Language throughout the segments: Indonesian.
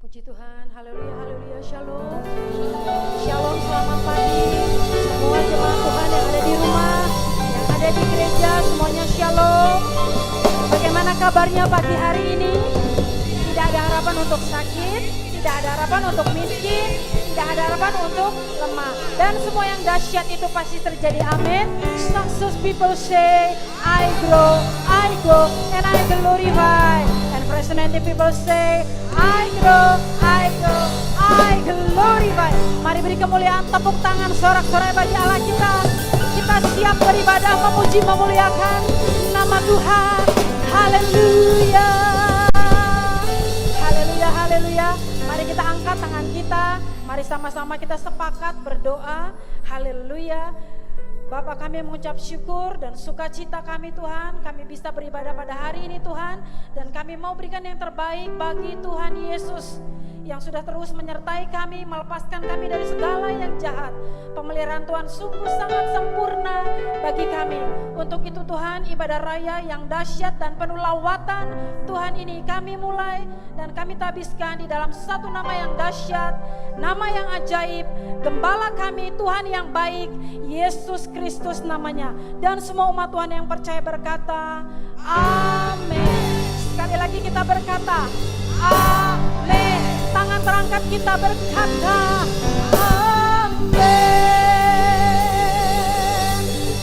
Puji Tuhan, haleluya, haleluya, shalom. Shalom, selamat pagi. Semua jemaat Tuhan yang ada di rumah, yang ada di gereja, semuanya shalom. Bagaimana kabarnya pagi hari ini? Tidak ada harapan untuk sakit, tidak ada harapan untuk miskin, tidak ada harapan untuk lemah. Dan semua yang dahsyat itu pasti terjadi, amin. Success people say, I grow, I go, and I glorify. And personality people say, I grow, I go, I glorify. Mari beri kemuliaan, tepuk tangan, sorak-sorai bagi Allah kita. Kita siap beribadah, memuji, memuliakan nama Tuhan. Haleluya, haleluya, haleluya. Mari kita angkat tangan kita. Mari sama-sama kita sepakat berdoa. Haleluya. Bapa, kami mengucap syukur dan sukacita kami Tuhan, kami bisa beribadah pada hari ini Tuhan, dan kami mau berikan yang terbaik bagi Tuhan Yesus yang sudah terus menyertai kami, melepaskan kami dari segala yang jahat. Pemeliharaan Tuhan sungguh sangat sempurna bagi kami. Untuk itu Tuhan, ibadah raya yang dahsyat dan penuh lawatan Tuhan ini kami mulai dan kami tabiskan di dalam satu nama yang dahsyat, nama yang ajaib, Gembala kami, Tuhan yang baik, Yesus Kristus namanya. Dan semua umat Tuhan yang percaya berkata, amin. Sekali lagi kita berkata, amin. Tangan terangkat kita berkata, amin.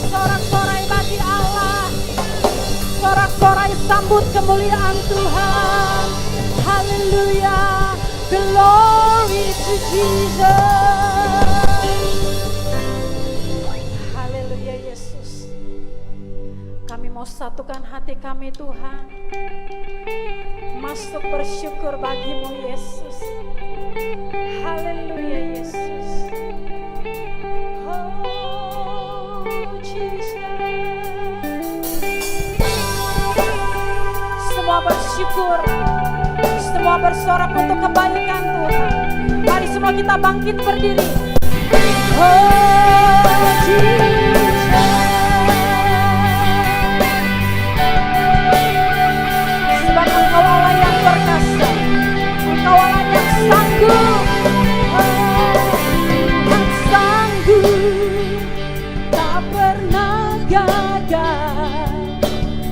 Sorak-sorai bagi Allah, sorak-sorai sambut kemuliaan Tuhan. Haleluya, glory to Jesus. Haleluya Yesus. Kami mau satukan hati kami Tuhan, masuk bersyukur bagimu Yesus. Haleluya Yesus. Oh Jesus. Semua bersyukur, semua bersorak untuk kebaikan Tuhan. Mari semua kita bangkit berdiri. Oh Jesus. Sebab Engkau Allah yang perkasa, Engkau Allah yang sanggup, yang sanggup, tak pernah gagal.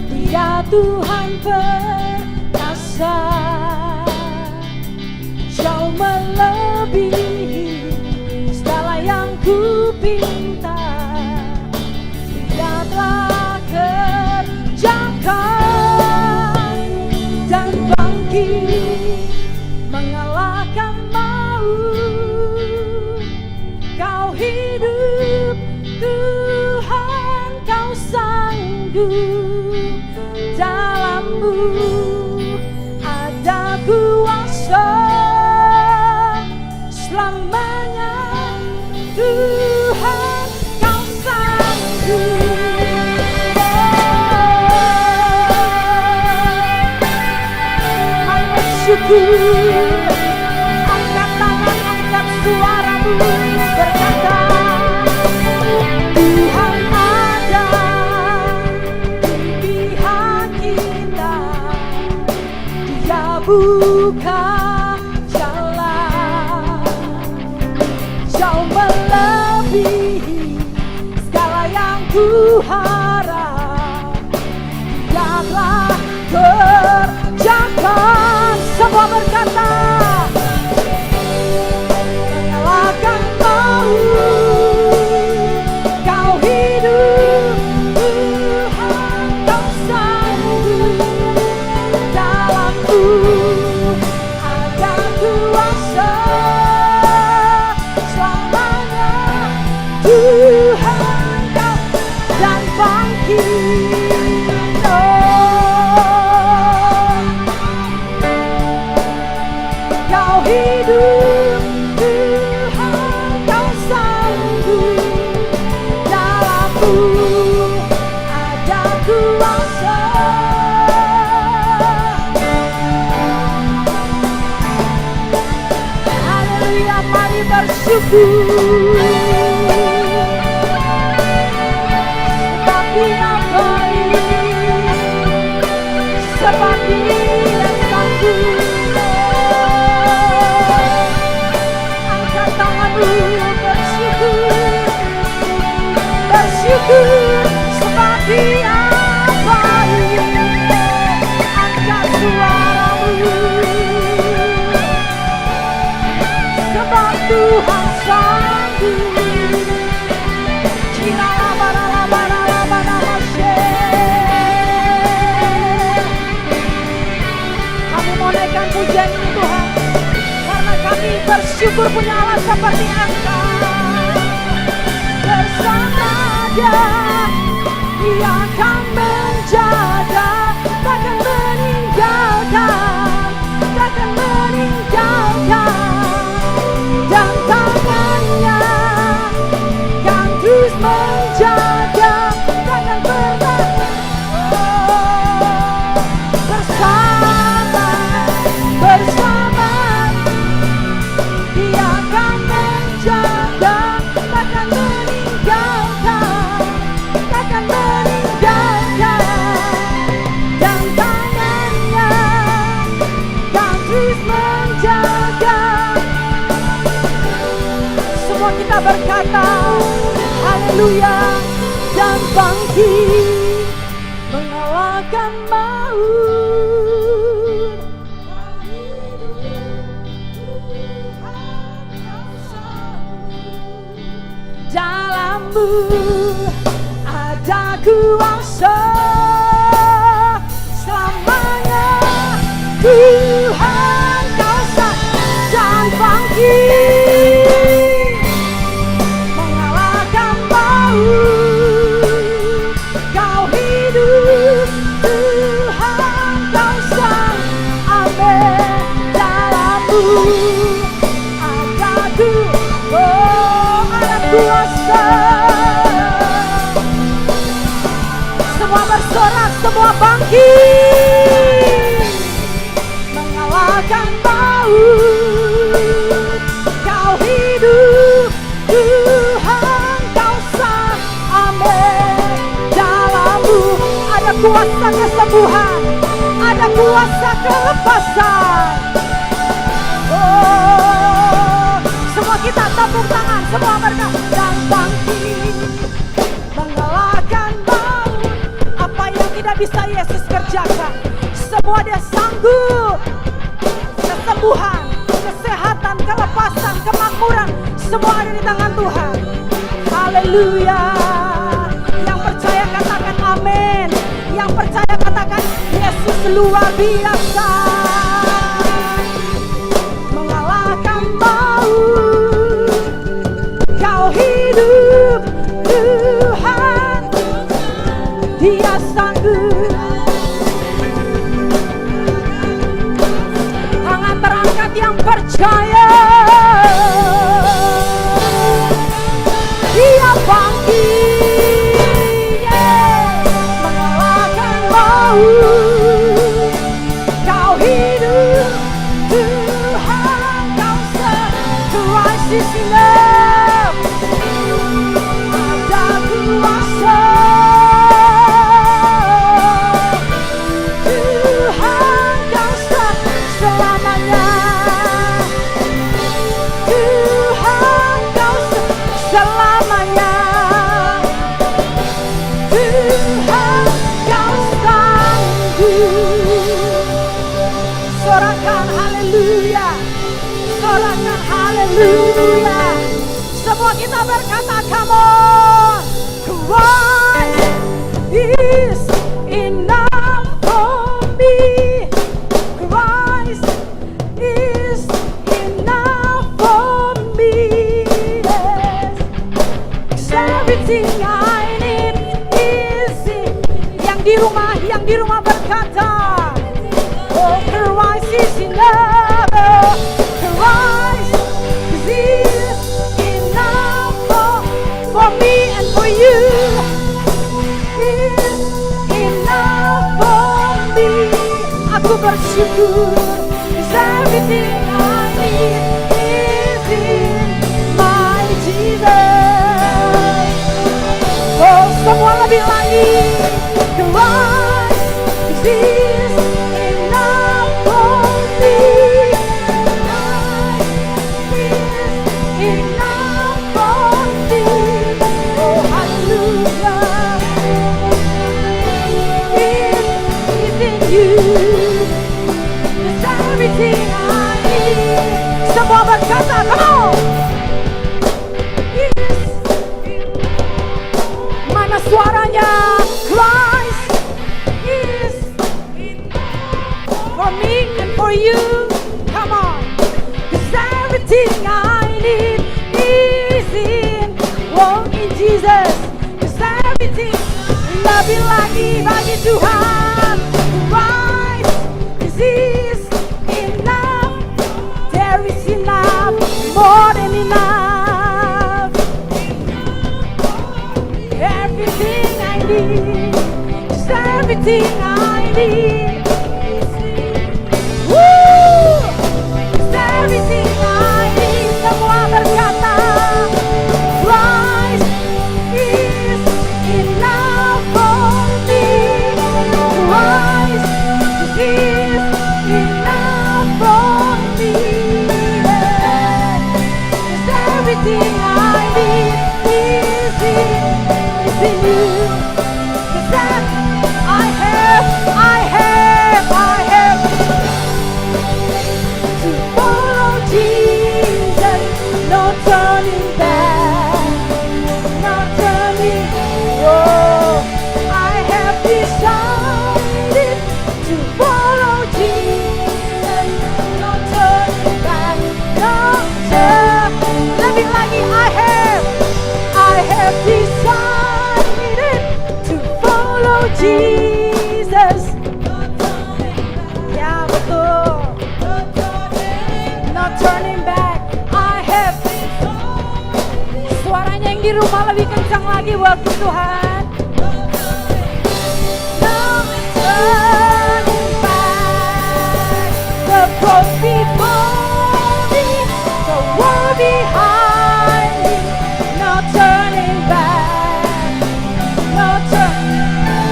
Dia Tuhan perkasa, jauh melebihi segala yang ku pinta. Dia telah kerjakan dan bangkit mengalahkan maut. Kau hidup Tuhan, kau sanggup, dalam-Mu ada kuasa selamanya. Tuhan, kau sanggup. Mari bersyukur, angkat tangan, angkat suaramu, berkata, Tuhan ada di pihak kita. Dia buka jalan, jauh melebihi segala yang ku harap. Dia telah kerjakan, semua berkata, mengalahkan maut. Kau hidup Tuhan, kau sanggup, dalam-Mu ada kuasa selamanya. Tuhan, kau dan bangkit. Kau hidup Tuhan, kau sanggup, dalam-Mu ada kuasa. Haleluya, mari bersyukur. Tapi apa ini sebab Dia sanggup. Tuhan sanggup. Kami mau naikkan pujian ini Tuhan, karena kami bersyukur punya Allah seperti Engkau. Bersama Dia, Dia akan menjaga, takkan meninggalkan, takkan meninggalkan. Dan tangannya kan terus menjaga, takkan pernah bersama Dia akan menjaga, takkan meninggalkan, takkan meninggalkan. Dan tangannya kan terus menjaga. Semua kita berkata haleluya, dan bangkit mengalahkan maut. Dalam-Mu ada kuasa selamanya. Tuhan Kau sah dan bangkit mengalahkan maut. Kau hidup, Tuhan Kau sah, amin. Dalam-Mu ada kuasa. Semua bersorak, semua bangkit mengalahkan maut. Kau hidup, Tuhan Kau sah, amin. Dalam-Mu ada kuasa kesembuhan, ada kuasa kelepasan. Oh, semua kita tepuk tangan, semua berkata dan bangkit mengalahkan maut. Apa yang tidak bisa Yesus kerjakan, semua Dia sanggup. Kesembuhan, kesehatan, kelepasan, kemakmuran, semua ada di tangan Tuhan. Haleluya. Yang percaya katakan amin. Yang percaya katakan Yesus luar biasa. Mengalahkan maut. Kau hidup, Tuhan, Dia sanggup. Tangan terangkat yang percaya. Dia bangkit, mengalahkan maut. Kau hidup, Tuhan Kau sah. Christ is enough. Ada kuasa. Tuhan Kau sah selamanya. Tuhan Kau sah selamanya. Tuhan Kau sanggup. Sorakan haleluya, sorakan haleluya. Semua kita berkata come on. Christ is enough for me. Christ is enough for me. Yes. 'Cause everything I need is in. Yang di rumah berkata, oh Christ is enough. Christ is enough for me and for you. Is lebih lagi bagi Tuhan. Christ is enough. There is enough, more than enough. Everything I need, just everything I need. Woo! Just everything I need. Semua berkata, Christ is enough for me. Christ is enough for me. Just everything I need is in you. Cause I have to follow Jesus, no turning back, no turning. Oh, I have decided to follow Jesus, no turning back, no turning. Lebih lagi, I have decided to follow Jesus. Ya betul. No turning back. I have. Suaranya yang di rumah lebih kencang lagi buat Tuhan. No turning back. The cross before me, the world behind me. No turning back. No turning.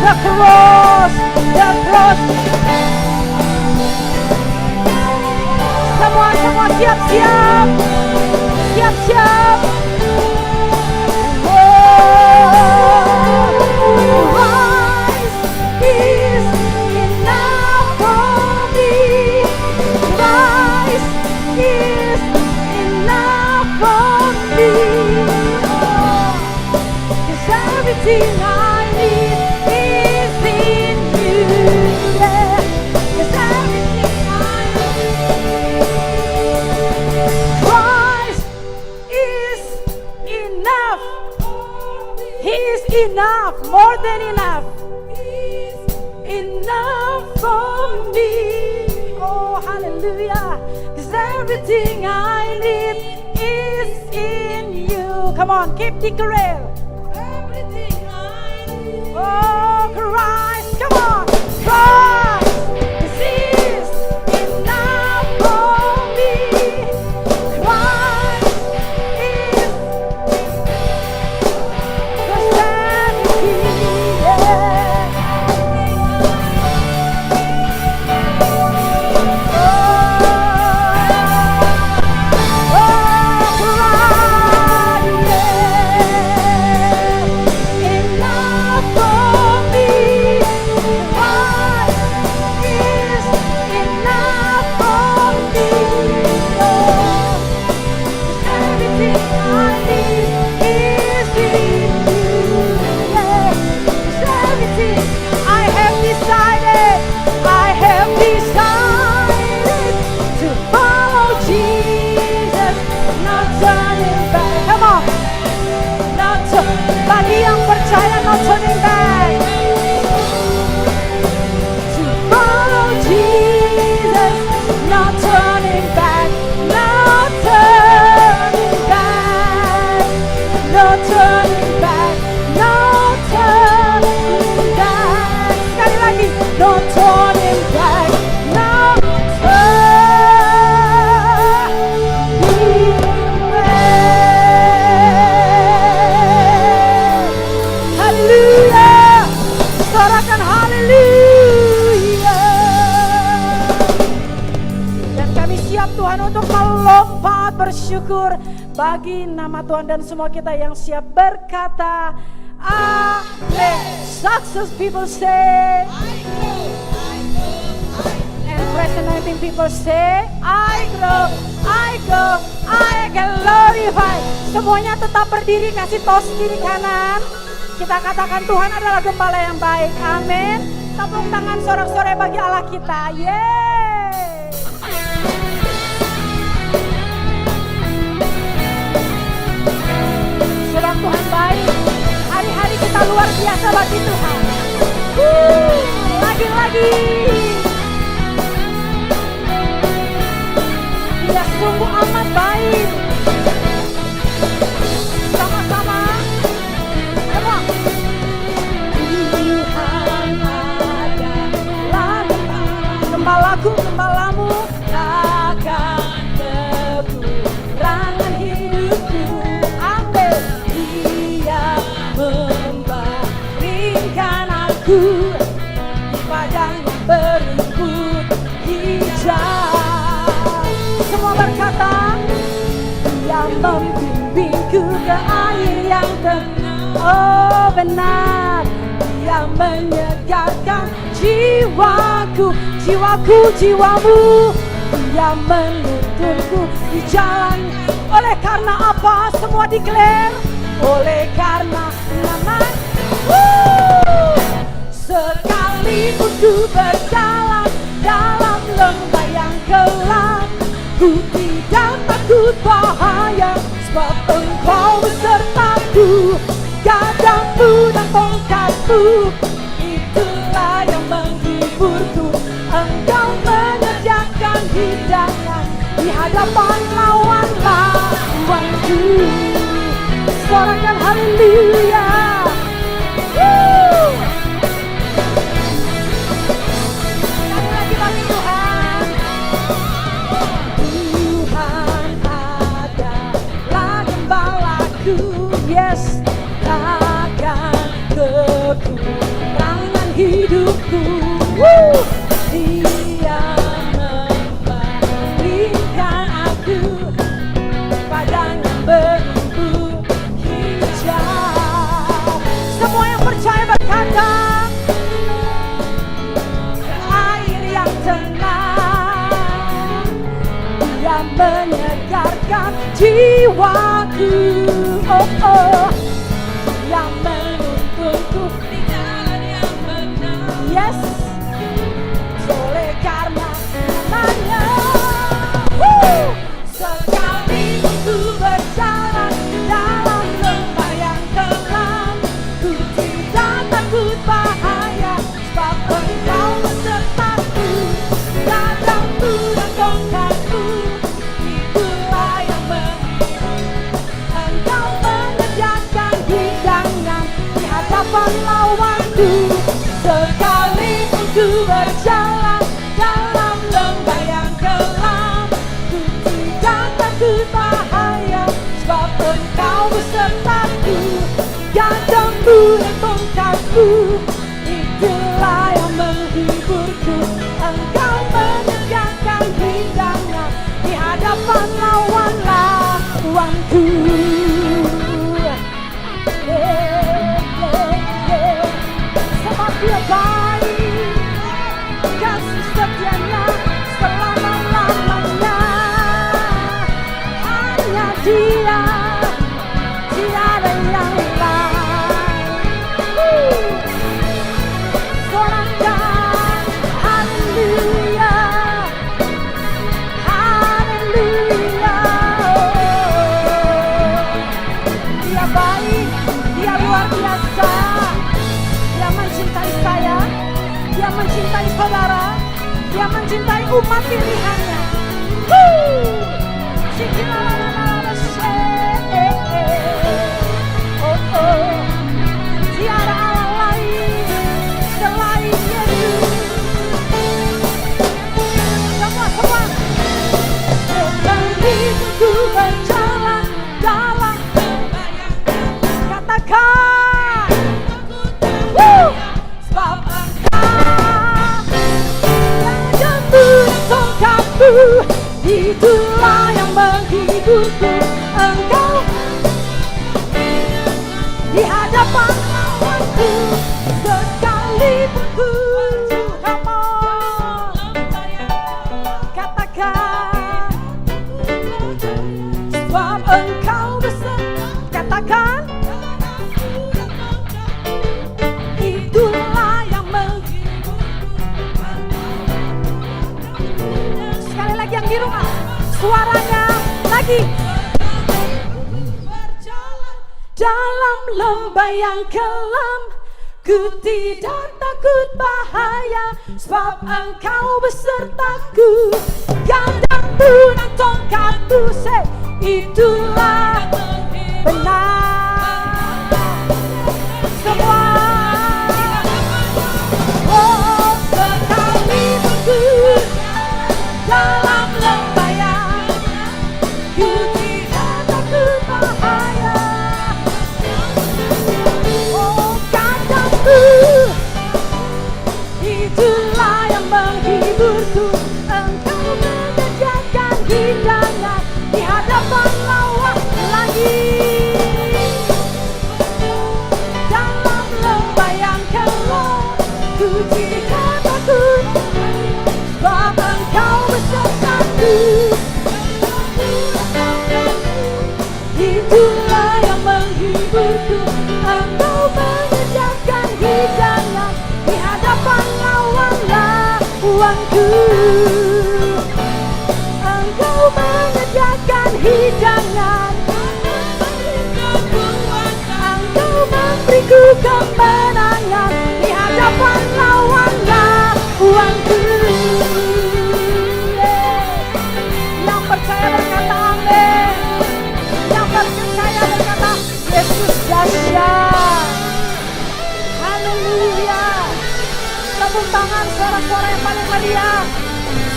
The cross. Semua siap-siap. Christ is enough for me. Christ is enough for me. 'Cause everything I need is in you. Yeah. 'Cause everything I need. Christ is enough. He is enough, more than enough. Enough for me. Oh, hallelujah. 'Cause everything I need is in you. Come on, keep declaring. Everything I need. Oh, Christ, come on. Christ is enough for me. Christ is bagi yang percaya, no turning back. To follow Jesus, no turning back, no turning back, no turning back, no turning back. Sekali lagi, no turning back, no turning back. Haleluya, sorakan haleluya. Dan kami siap Tuhan untuk melompat bersyukur bagi nama Tuhan, dan semua kita yang siap berkata amin. Success people say, and resonating people say, I grow, I go, I glorify. Semuanya tetap berdiri, kasih tos kiri kanan. Kita katakan Tuhan adalah gembala yang baik. Amin. Tepuk tangan sorak-sorai bagi Allah kita. Yeay. Sebab Tuhan baik. Hari-hari kita luar biasa bagi Tuhan. lagi. Dia sungguh amat baik. Sama-sama. Come on. Tuhan adalah gembalaku, gembalamu, takkan kekurangan hidupku. Amin. Dia membaringkan aku di padang yang berumput hijau. Semua berkata, Dia membimbingku ke air yang tenang. Oh benar, Dia menyegarkan jiwaku, jiwaku, jiwamu. Dia menuntunku di jalan. Oleh karena apa? Semua declare. Oleh karena nama. Sekalipun ku berjalan dalam lembah yang gelap, ku tidak takut bahaya, sebab Engkau besertaku. Gadamu dan tongkatmu, itulah yang menghiburku. Engkau menyediakan hidangan di hadapan lawan-lawanku. Sorakan haleluya. Sekali lagi bagi Tuhan. Tuhan adalah gembalaku. Yes, takkan kekurangan hidupku. Dia membaringkan aku padang yang berumput hijau. Semua yang percaya berkata, ke air yang tenang. Dia menyegarkan jiwaku. Oh oh, Dia menuntunku di jalan yang benar. Yes, oleh karena namanya. Sekalipun ku berjalan dalam lembah yang gelap, ku tidak takut bahaya, sebab Engkau besertaku. Gadamu dan tongkatmu, itulah yang menghibur. Engkau menyediakan hidangan di hadapan lawanku. Sekalipun ku berjalan dalam lembah yang gelap, ku tidak takut bahaya, sebab Engkau besertaku. Gadamu dan tongkatmu, itulah yang menghiburku. Engkau menyediakan hidangan di hadapan lawan-lawanku. Sebab Dia baik, kasih setianya selama-lamanya. Hanya Dia, tiada yang lain. Sorakan haleluya, haleluya. Dia baik, Dia luar biasa. Dia mencintai saya, Dia mencintai saudara, Dia mencintai umat pilihannya. Oh oh, tiada Allah lain selain Yesus. Semua. Sekalipun ku berjalan dalam lembah yang gelap, katakan, sebab Engkau gadamu dan tongkatmu, itulah yang menghiburku. Engkau di hadapan lawanku. Sekalipun ku, come on, katakan, sebab Engkau beserta. Katakan, itulah yang menghiburku. Sekali lagi yang di rumah, suaranya lagi. Berjalan dalam lembah yang kelam, Ku tidak takut bahaya, sebab Engkau besertaku. Gandangku dan tongkatku, itulah benar. Semua sekali teguh dalam lembayan, ku tidak takut bahaya. Kataku, itulah yang menghiburku. Engkau mengerjakan hidangan di hadapan lawan lagi. Dalam lembah yang gelap, ku tidak takut, sebab Engkau besertaku. Itulah yang menghiburku. Engkau mengerjakan hidangan di hadapan lawan-lawanku. Engkau mengerjakan hidangan, Engkau memberiku kemenangan di hadapan lawan-lawanku. Yang percaya berkata amin. Yang percaya berkata Yesus dahsyat. Haleluya. Tepuk tangan suara-suara yang paling meriah.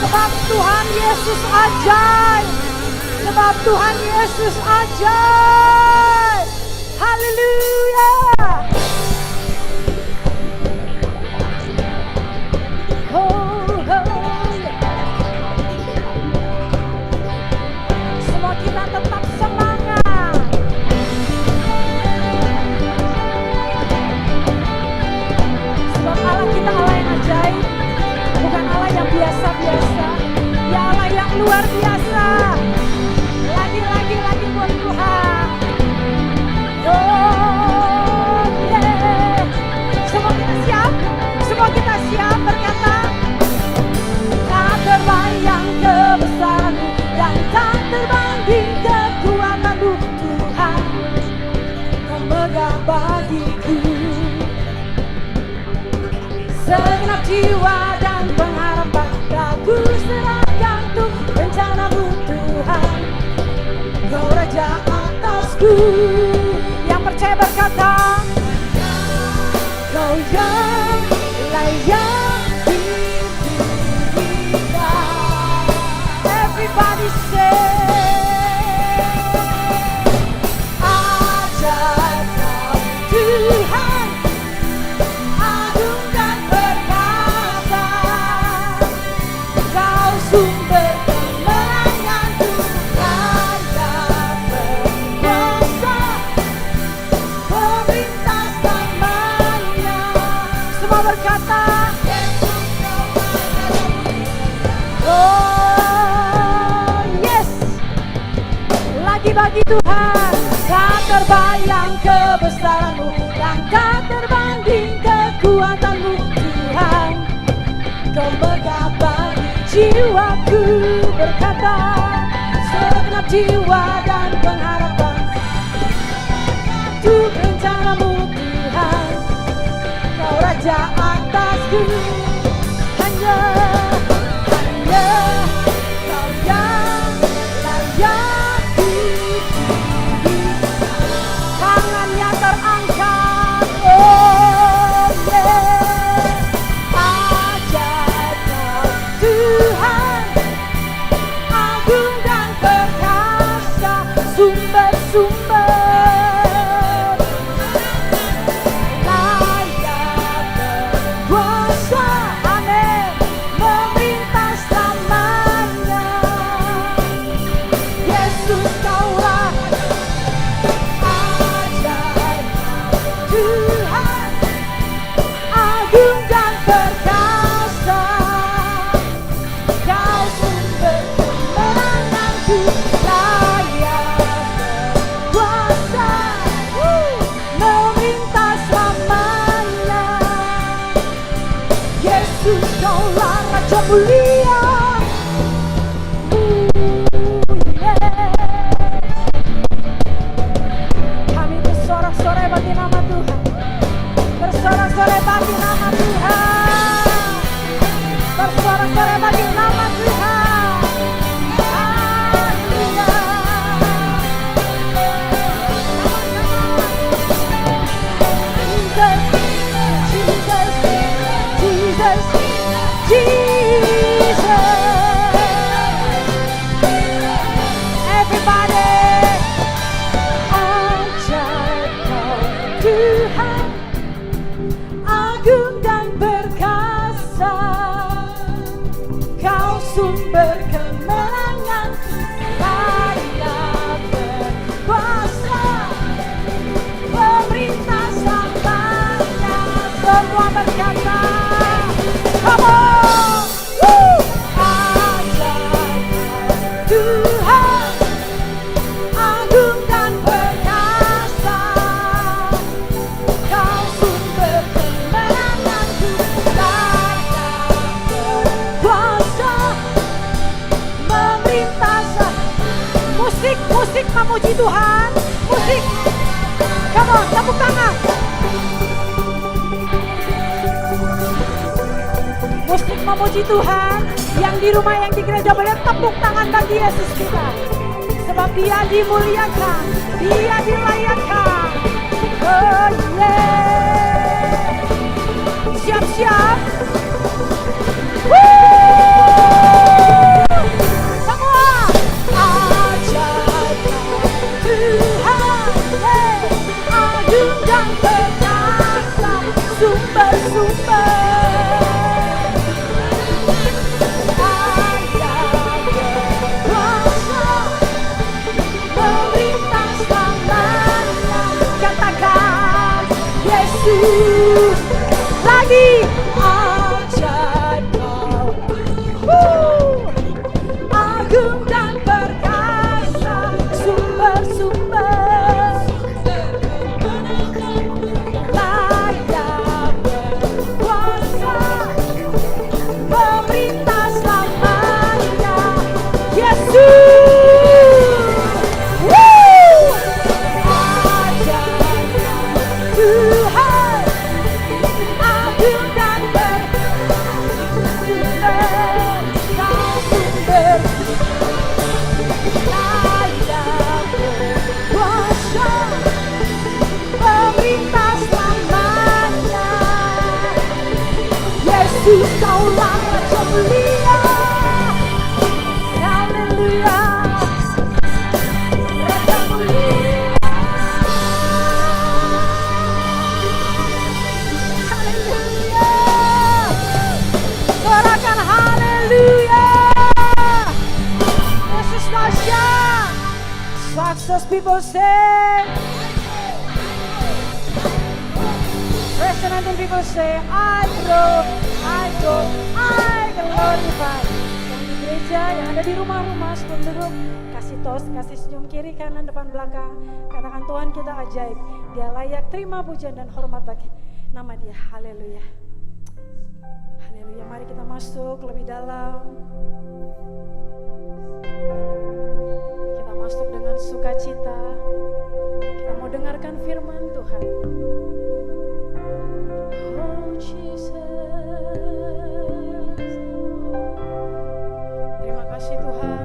Sebab Tuhan Yesus ajaib. Sebab Tuhan Yesus ajaib. Haleluya. Semua kita tetap semangat. Sebab Allah kita Allah yang ajaib, bukan Allah yang biasa-biasa. Ya Allah yang luar biasa. Lagi buat Tuhan. Oh yeah. Semua kita siap? Semua kita siap berkata, tak terbayang kebesaran-Mu dan tak terbanding kekuatan-Mu Tuhan. Kau megah bagiku segenap jiwa dan pengharapan. Aku serahkan untuk rencana-Mu Tuhan. Kau raja atasku. Yang percaya berkata, Kau yang layak dipujikan. Everybody say, ajaib Kau Tuhan, agung dan perkasa. Kau sumber kemenanganku, Raja berkuasa, pemerintah selamanya. Semua berkata, oh yes. Lagi bagi Tuhan, tak terbayang kebesaran-Mu dan tak terbanding kekuatan-Mu Tuhan. Kau megah bagi jiwaku berkata, segenap jiwa dan pengharapan untuk rencana-Mu Tuhan. Kau raja atasku. Hanya Kau yang layak dipuji. Tangannya terangkat, oh yeah. Ajaib Kau Tuhan, agung dan perkasa, sumber-sumber layak berkuasa, amin, memerintah selamanya. Yesus Kaulah ajaib Tuhan, agung dan perkasa. Kau sumber kemenanganku, layak sumber kemenangan, Dia berkuasa, pemerintah selamanya. Semua berkata, come on, ajaib Tuhan, agung dan perkasa, Kau sumber kemenanganku, Dia berkuasa, memerintah. Musik memuji Tuhan, musik, come on, tepuk tangan. Musik memuji Tuhan. Yang di rumah, yang di gereja, boleh tepuk tangan bagi Yesus kita. Sebab Dia dimuliakan, Dia dilayakkan. Oh yeah. Siap-siap. Semua. Ajaib Tuhan, agung dan perkasa, sumber-sumber. Yesus lagi ajaib Kau, agung dan perkasa, sumber-sumber, layak berkuasa, pemerintah selamanya. Yesus. Yesus, Kaulah Raja mulia. Haleluya, Raja mulia. Haleluya, sorakan haleluya. Yesus dahsyat. Success people say. Resonant people say, I grow, I glorify. Yang di gereja, yang ada di rumah-rumah, sebelum duduk, kasih tos, kasih senyum kiri, kanan, depan, belakang. Katakan Tuhan kita ajaib. Dia layak terima pujian dan hormat bagi nama Dia. Haleluya. Haleluya. Mari kita masuk lebih dalam. Kita masuk dengan sukacita. Kita mau dengarkan firman Tuhan. Oh Jesus, terima kasih Tuhan.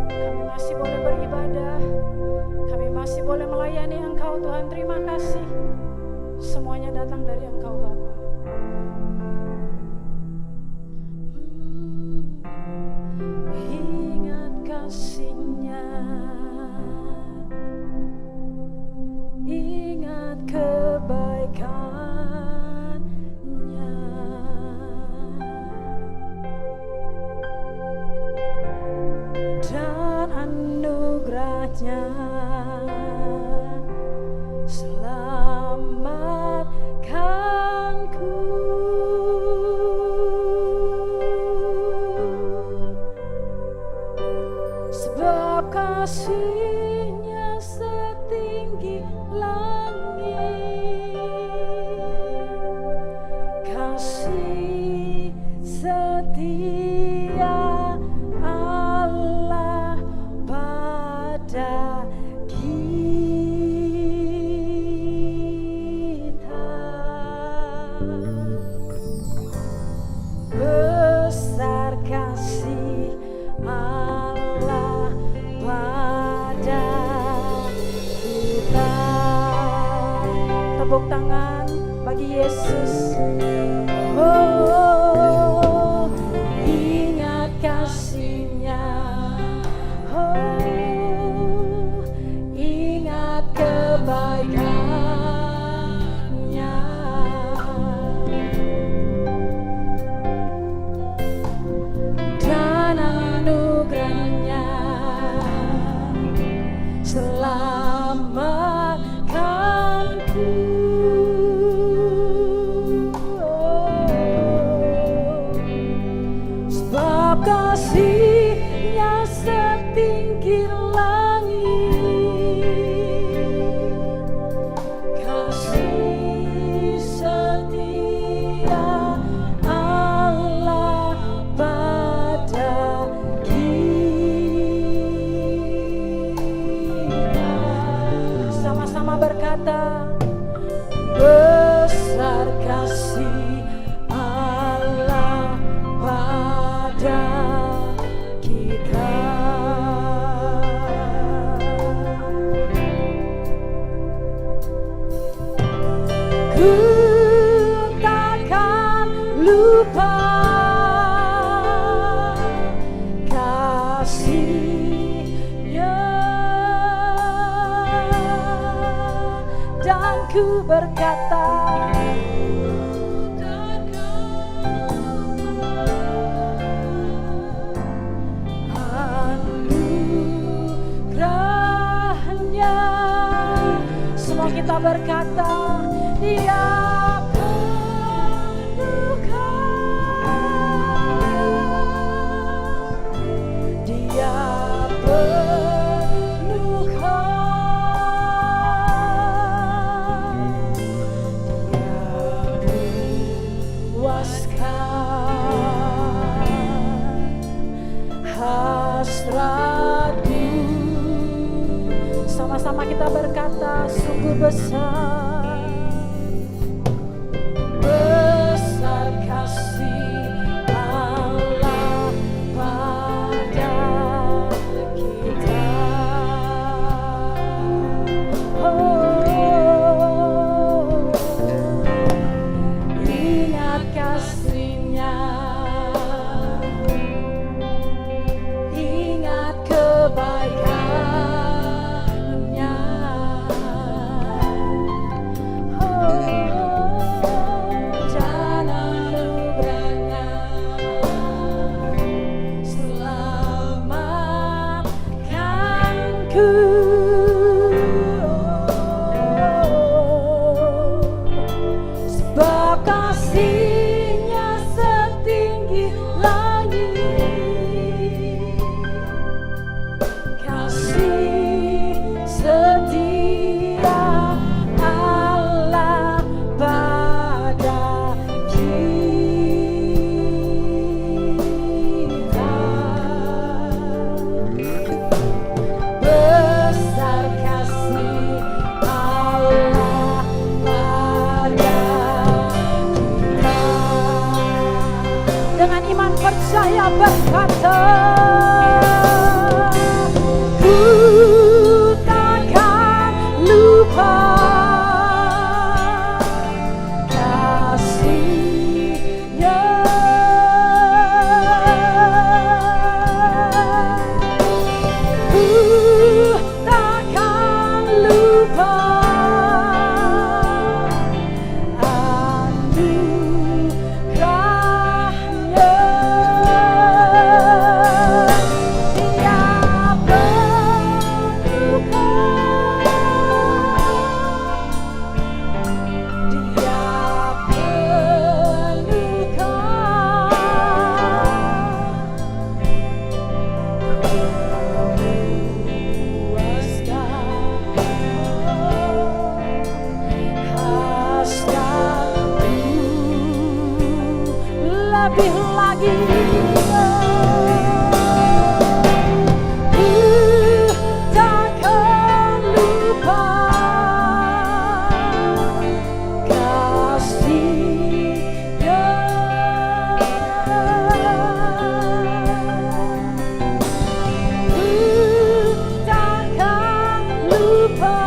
Kami masih boleh beribadah, kami masih boleh melayani Engkau Tuhan. Terima kasih. Semuanya datang dari Engkau Bapa. Ingat kasih-Nya, ingat kebaikan. Selamatkanku, sebab kasih-Nya setinggi langit, kasih setia Allah pada kita. Besar kasih Allah pada kita. Tepuk tangan bagi Yesus. Oh, ingat kasih-Nya. Oh, ingat kebaikan-Nya. Dan berkata, besar kasih Allah pada kita. Ku takkan lupa kasih-Nya, dan ku berkata, anugerahnya. Semua kita berkata, Dia penuhkan, Dia penuhkan, Dia puaskan hasratku. Sama-sama kita berkata, sungguh besar, besar kasih Allah pada kita. Oh, ingat kasih-Nya, ingat kebaikan-Nya. Oh, dan anugerahnya selamatkanku. Sebab kasih-Nya setinggi langit, kasih setia Allah pada kita. Besar kasih Allah pada kita. Dengan iman percaya berkata, ku takkan lupa kasih-Nya, ku takkan lupa anugerahnya. Dia lebih lagi. Takkan lupa kasih-Nya. Takkan lupa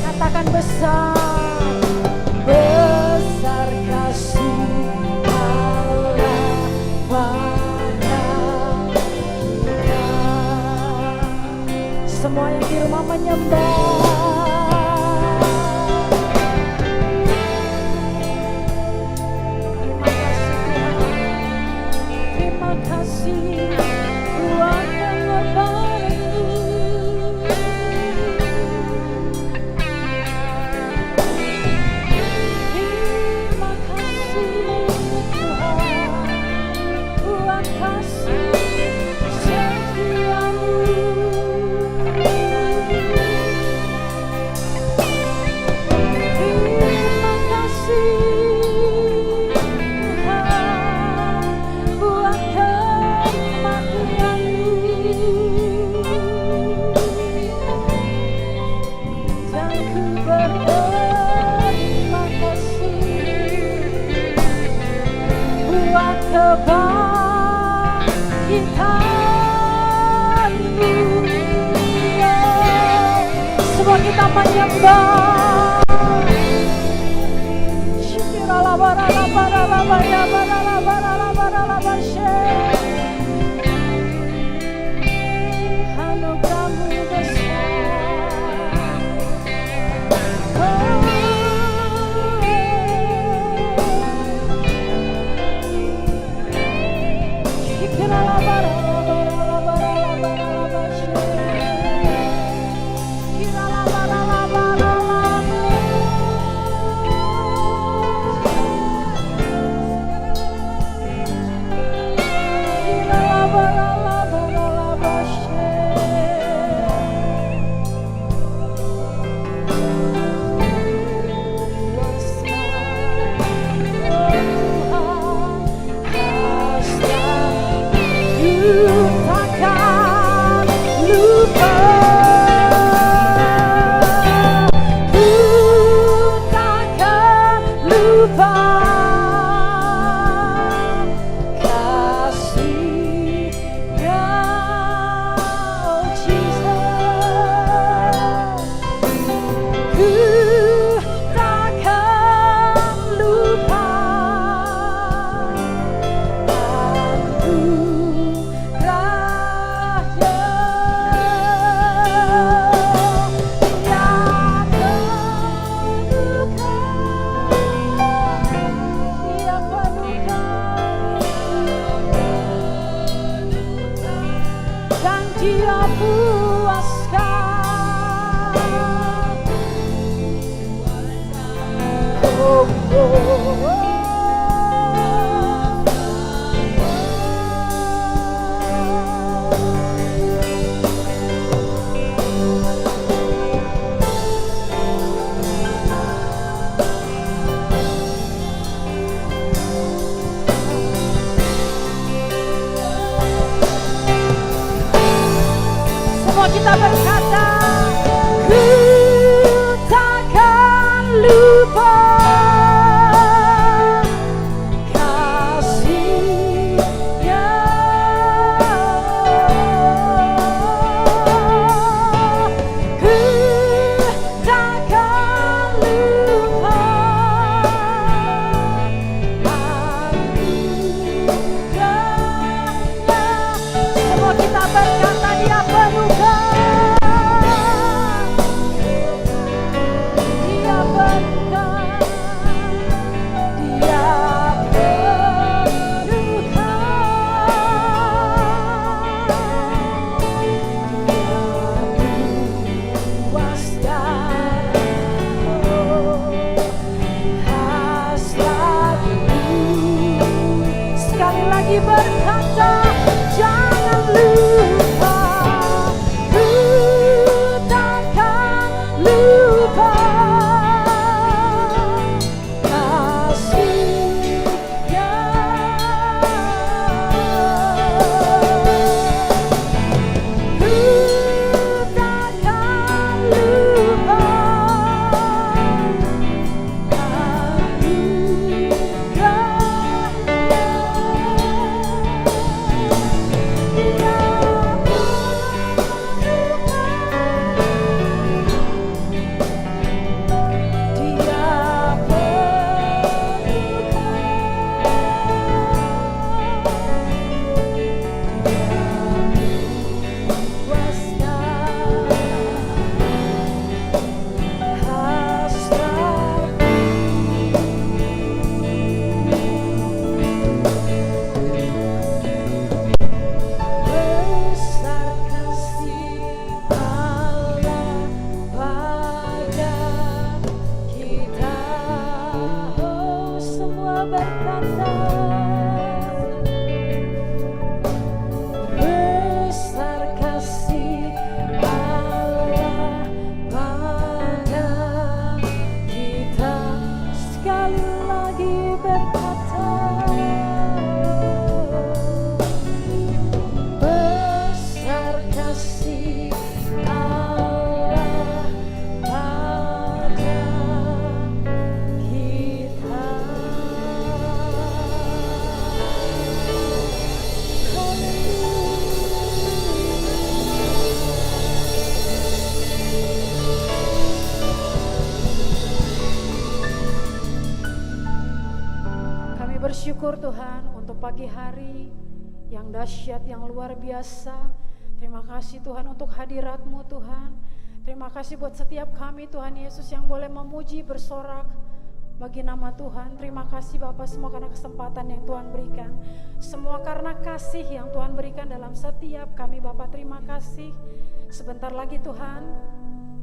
Katakan besar, besar kasih Allah pada kita. Semua yang di rumah menyembah. Terima kasih Tuhan, terima kasih. kasih, buat pengorbananmu. Terima kasih Tuhan, buat kasih setiamu. Terima kasih Tuhan, buat kematianmu. Dan ku berterima kasih buat kebangkitanmu. Semua kita menyembah. Anugerahmu besar. Takkan lupa, ku takkan lupa kasih-Nya, oh Jesus. Ku takkan lupa dan Dia puaskan. Oh, oh, oh. Semua kita berkata, ku takkan lupa kasih-Nya. Ku takkan lupa anugerahnya. Semua kita berkata, Dia penuh berkata, jangan lupa, ku takkan lupa kasih-Nya. Ku takkan lupa anugerahnya. Bersyukur Tuhan untuk pagi hari yang dahsyat, yang luar biasa. Terima kasih Tuhan untuk hadirat-Mu Tuhan. Terima kasih buat setiap kami Tuhan Yesus yang boleh memuji, bersorak bagi nama Tuhan. Terima kasih Bapa semua karena kesempatan yang Tuhan berikan. Semua karena kasih yang Tuhan berikan dalam setiap kami Bapa. Terima kasih. Sebentar lagi Tuhan,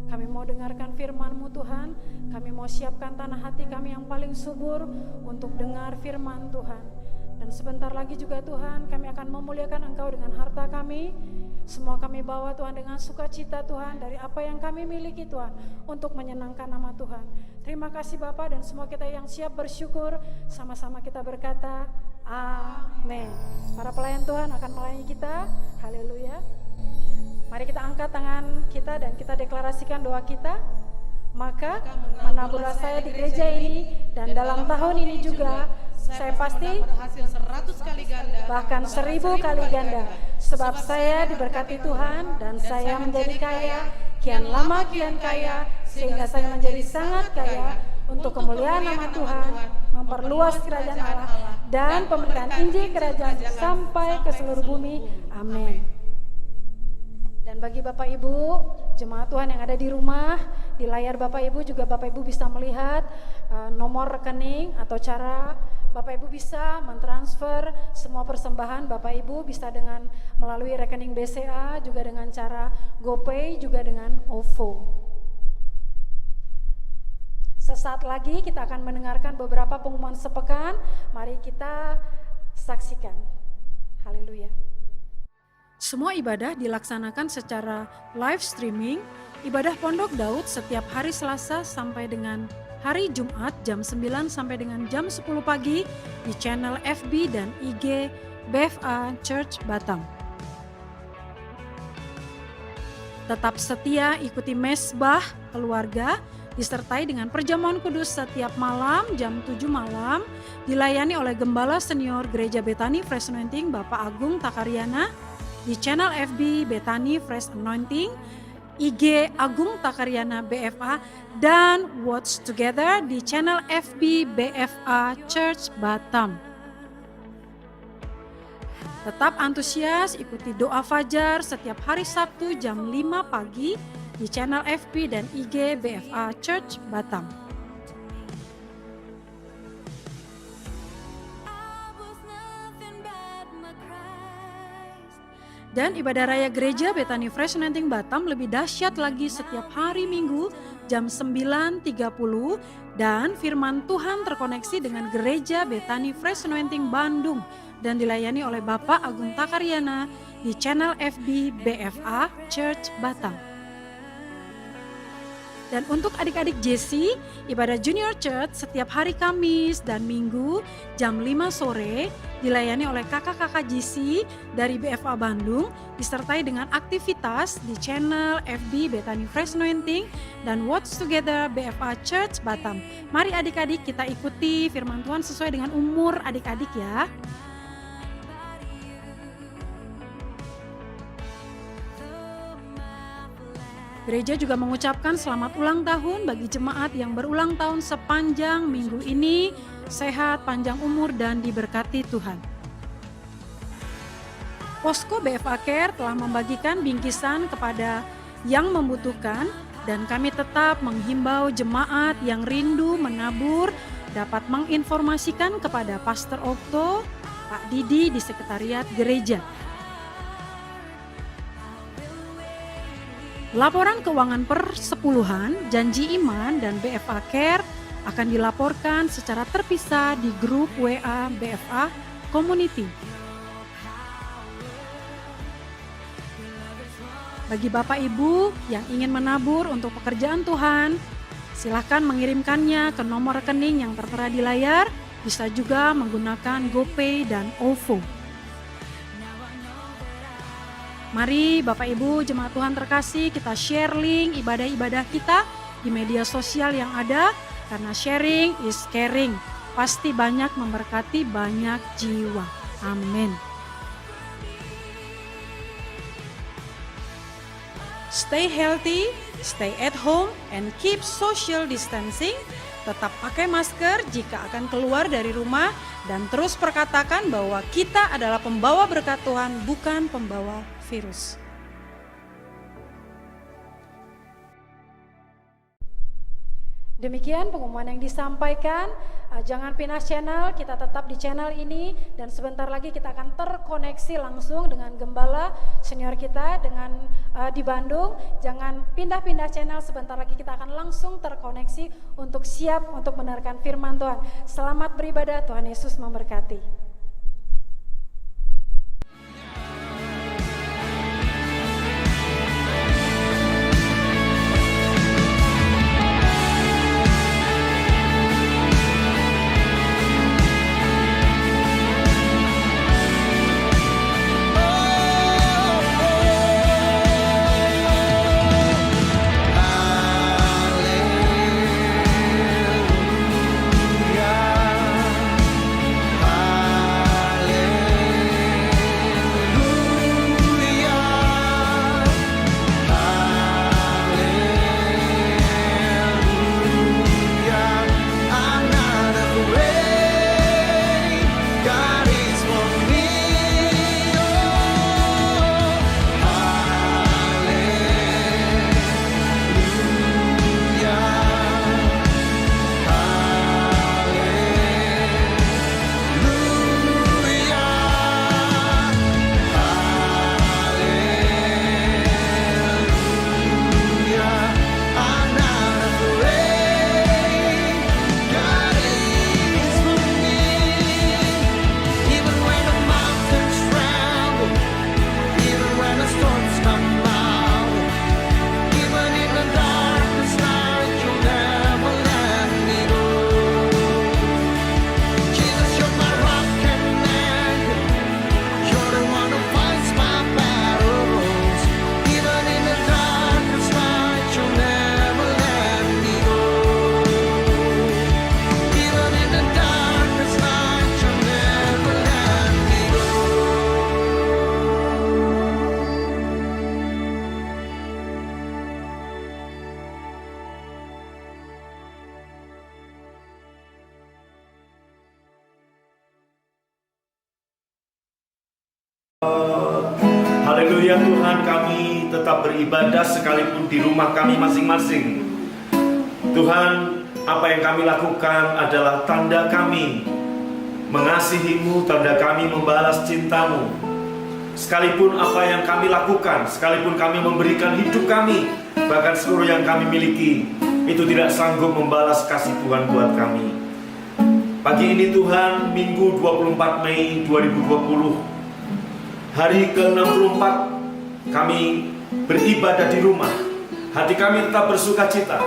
kami mau dengarkan firman-Mu Tuhan. Kami mau siapkan tanah hati kami yang paling subur untuk dengar firman Tuhan. Dan sebentar lagi juga Tuhan, kami akan memuliakan Engkau dengan harta kami. Semua kami bawa Tuhan dengan sukacita Tuhan dari apa yang kami miliki Tuhan untuk menyenangkan nama Tuhan. Terima kasih Bapa, dan semua kita yang siap bersyukur, sama-sama kita berkata amin. Para pelayan Tuhan akan melayani kita. Haleluya. Mari kita angkat tangan kita dan kita deklarasikan doa kita. Maka menaburlah saya di gereja ini, dan dalam tahun ini juga saya pasti berhasil 100 kali ganda, bahkan 1000 kali ganda, sebab saya diberkati Tuhan dan saya menjadi kaya, kian lama kian kaya, sehingga saya menjadi sangat kaya untuk kemuliaan nama Tuhan, memperluas kerajaan Allah dan pemberitaan Injil kerajaan sampai ke seluruh bumi. Amin. Dan bagi Bapak Ibu, jemaat Tuhan yang ada di rumah, di layar Bapak Ibu juga Bapak Ibu bisa melihat nomor rekening atau cara Bapak Ibu bisa mentransfer semua persembahan Bapak Ibu, bisa dengan melalui rekening BCA, juga dengan cara GoPay, juga dengan OVO. Sesaat lagi kita akan mendengarkan beberapa pengumuman sepekan. Mari kita saksikan. Haleluya. Semua ibadah dilaksanakan secara live streaming. Ibadah Pondok Daud setiap hari Selasa sampai dengan hari Jumat jam 9 sampai dengan jam 10 pagi di channel FB dan IG BFA Church Batam. Tetap setia ikuti mesbah keluarga disertai dengan perjamuan kudus setiap malam jam 7 malam, dilayani oleh Gembala Senior Gereja Betani Fresh Anointing Bapak Agung Takaryana di channel FB Betani Fresh Anointing, IG Agung Takaryana BFA, dan Watch Together di channel FB BFA Church Batam. Tetap antusias ikuti doa fajar setiap hari Sabtu jam 5 pagi di channel FB dan IG BFA Church Batam. Dan ibadah raya gereja Betani Fresh Anointing Batam lebih dahsyat lagi setiap hari Minggu jam 9.30, dan firman Tuhan terkoneksi dengan gereja Betani Fresh Anointing Bandung dan dilayani oleh Bapak Agung Takaryana di channel FB BFA Church Batam. Dan untuk adik-adik JC, ibadah Junior Church setiap hari Kamis dan Minggu jam 5 sore dilayani oleh kakak-kakak JC dari BFA Bandung, disertai dengan aktivitas di channel FB Betani Fresh Anointing dan Watch Together BFA Church Batam. Mari adik-adik kita ikuti firman Tuhan sesuai dengan umur adik-adik ya. Gereja juga mengucapkan selamat ulang tahun bagi jemaat yang berulang tahun sepanjang minggu ini, sehat, panjang umur, dan diberkati Tuhan. Posko BFA Care telah membagikan bingkisan kepada yang membutuhkan, dan kami tetap menghimbau jemaat yang rindu menabur dapat menginformasikan kepada Pastor Okto, Pak Didi di Sekretariat Gereja. Laporan keuangan persepuluhan, janji iman, dan BFA Care akan dilaporkan secara terpisah di grup WA BFA Community. Bagi Bapak Ibu yang ingin menabur untuk pekerjaan Tuhan, silakan mengirimkannya ke nomor rekening yang tertera di layar, bisa juga menggunakan GoPay dan OVO. Mari Bapak Ibu jemaat Tuhan terkasih, kita share link ibadah-ibadah kita di media sosial yang ada, karena sharing is caring, pasti banyak memberkati banyak jiwa. Amin. Stay healthy, stay at home, and keep social distancing. Tetap pakai masker jika akan keluar dari rumah, dan terus perkatakan bahwa kita adalah pembawa berkat Tuhan, bukan pembawa virus. Demikian pengumuman yang disampaikan. Jangan pindah channel, kita tetap di channel ini, dan sebentar lagi kita akan terkoneksi langsung dengan gembala senior kita di Bandung. Jangan pindah-pindah channel, sebentar lagi kita akan langsung terkoneksi untuk siap untuk mendengarkan firman Tuhan. Selamat beribadah, Tuhan Yesus memberkati. Haleluya Tuhan, kami tetap beribadah sekalipun di rumah kami masing-masing. Tuhan, apa yang kami lakukan adalah tanda kami mengasihi-Mu, tanda kami membalas cinta-Mu. Sekalipun apa yang kami lakukan, sekalipun kami memberikan hidup kami, bahkan seluruh yang kami miliki, itu tidak sanggup membalas kasih Tuhan buat kami. Pagi ini Tuhan, Minggu 24 Mei 2020, hari ke-64 kami beribadah di rumah. Hati kami tetap bersuka cita.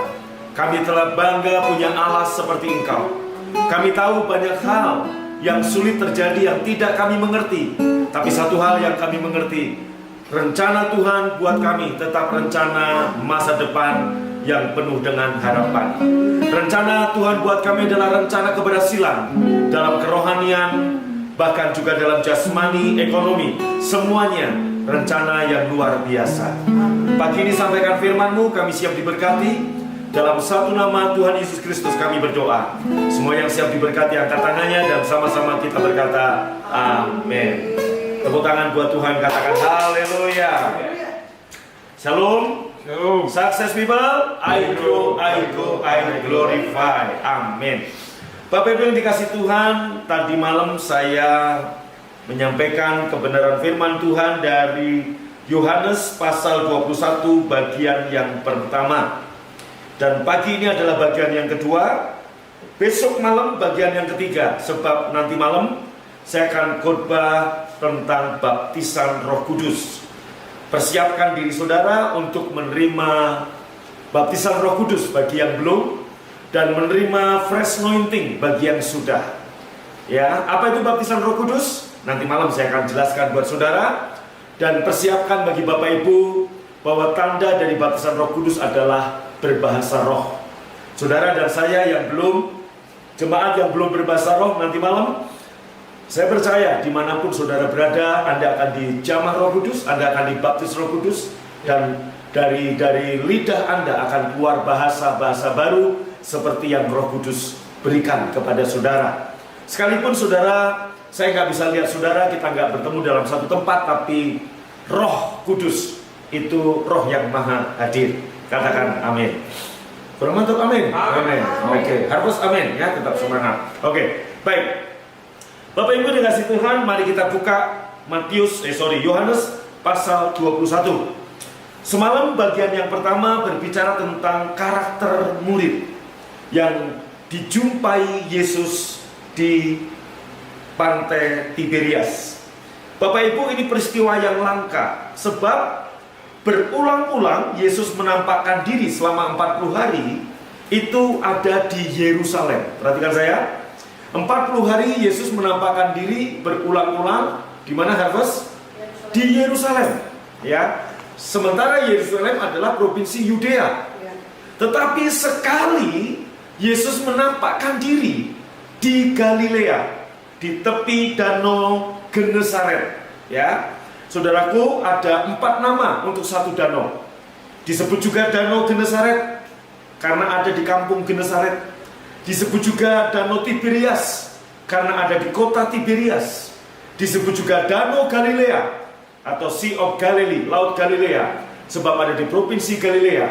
Kami telah bangga punya Allah seperti Engkau. Kami tahu banyak hal yang sulit terjadi yang tidak kami mengerti. Tapi satu hal yang kami mengerti, rencana Tuhan buat kami tetap rencana masa depan yang penuh dengan harapan. Rencana Tuhan buat kami adalah rencana keberhasilan dalam kerohanian, bahkan juga dalam jasmani, ekonomi. Semuanya rencana yang luar biasa. Pagi ini sampaikan firman-Mu, kami siap diberkati. Dalam satu nama Tuhan Yesus Kristus kami berdoa. Semua yang siap diberkati angkat tangannya, dan sama-sama kita berkata amin. Tepuk tangan buat Tuhan, katakan haleluya. Shalom. Shalom. Success people, I grow, I glorify. Amin. Bapak Ibu yang dikasih Tuhan, tadi malam saya menyampaikan kebenaran firman Tuhan dari Yohanes pasal 21 bagian yang pertama. Dan pagi ini adalah bagian yang kedua. besok malam bagian yang ketiga, sebab nanti malam saya akan khotbah tentang baptisan Roh Kudus. Persiapkan diri saudara untuk menerima baptisan Roh Kudus bagi yang belum, dan menerima fresh anointing bagi yang sudah. Ya, apa itu baptisan Roh Kudus? Nanti malam saya akan jelaskan buat saudara. Dan persiapkan bagi Bapak Ibu bahwa tanda dari baptisan Roh Kudus adalah berbahasa roh. Saudara dan saya yang belum, jemaat yang belum berbahasa roh, nanti malam saya percaya dimanapun saudara berada, Anda akan dijamah Roh Kudus, Anda akan dibaptis Roh Kudus, dan dari lidah Anda akan keluar bahasa-bahasa baru seperti yang Roh Kudus berikan kepada saudara. Sekalipun saudara, saya nggak bisa lihat saudara, kita nggak bertemu dalam satu tempat, tapi Roh Kudus itu Roh yang maha hadir. Katakan amin. Kurang mantap, amin. Amin. Oke, harus amin ya, tetap semangat. Oke, baik. Bapak Ibu dikasih Tuhan, mari kita buka Yohanes pasal 21. Semalam bagian yang pertama berbicara tentang karakter murid yang dijumpai Yesus di pantai Tiberias. Bapak Ibu, ini peristiwa yang langka, sebab berulang-ulang Yesus menampakkan diri selama 40 hari itu ada di Yerusalem. Perhatikan saya, 40 hari Yesus menampakkan diri berulang-ulang di mana Harvest? Di Yerusalem. Ya. Sementara Yerusalem adalah provinsi Yudea. Tetapi sekali Yesus menampakkan diri di Galilea, di tepi danau Genesaret. Ya. Saudaraku, ada 4 nama untuk satu danau. Disebut juga danau Genesaret karena ada di kampung Genesaret. Disebut juga danau Tiberias karena ada di kota Tiberias. Disebut juga danau Galilea atau Sea of Galilee, Laut Galilea, sebab ada di provinsi Galilea.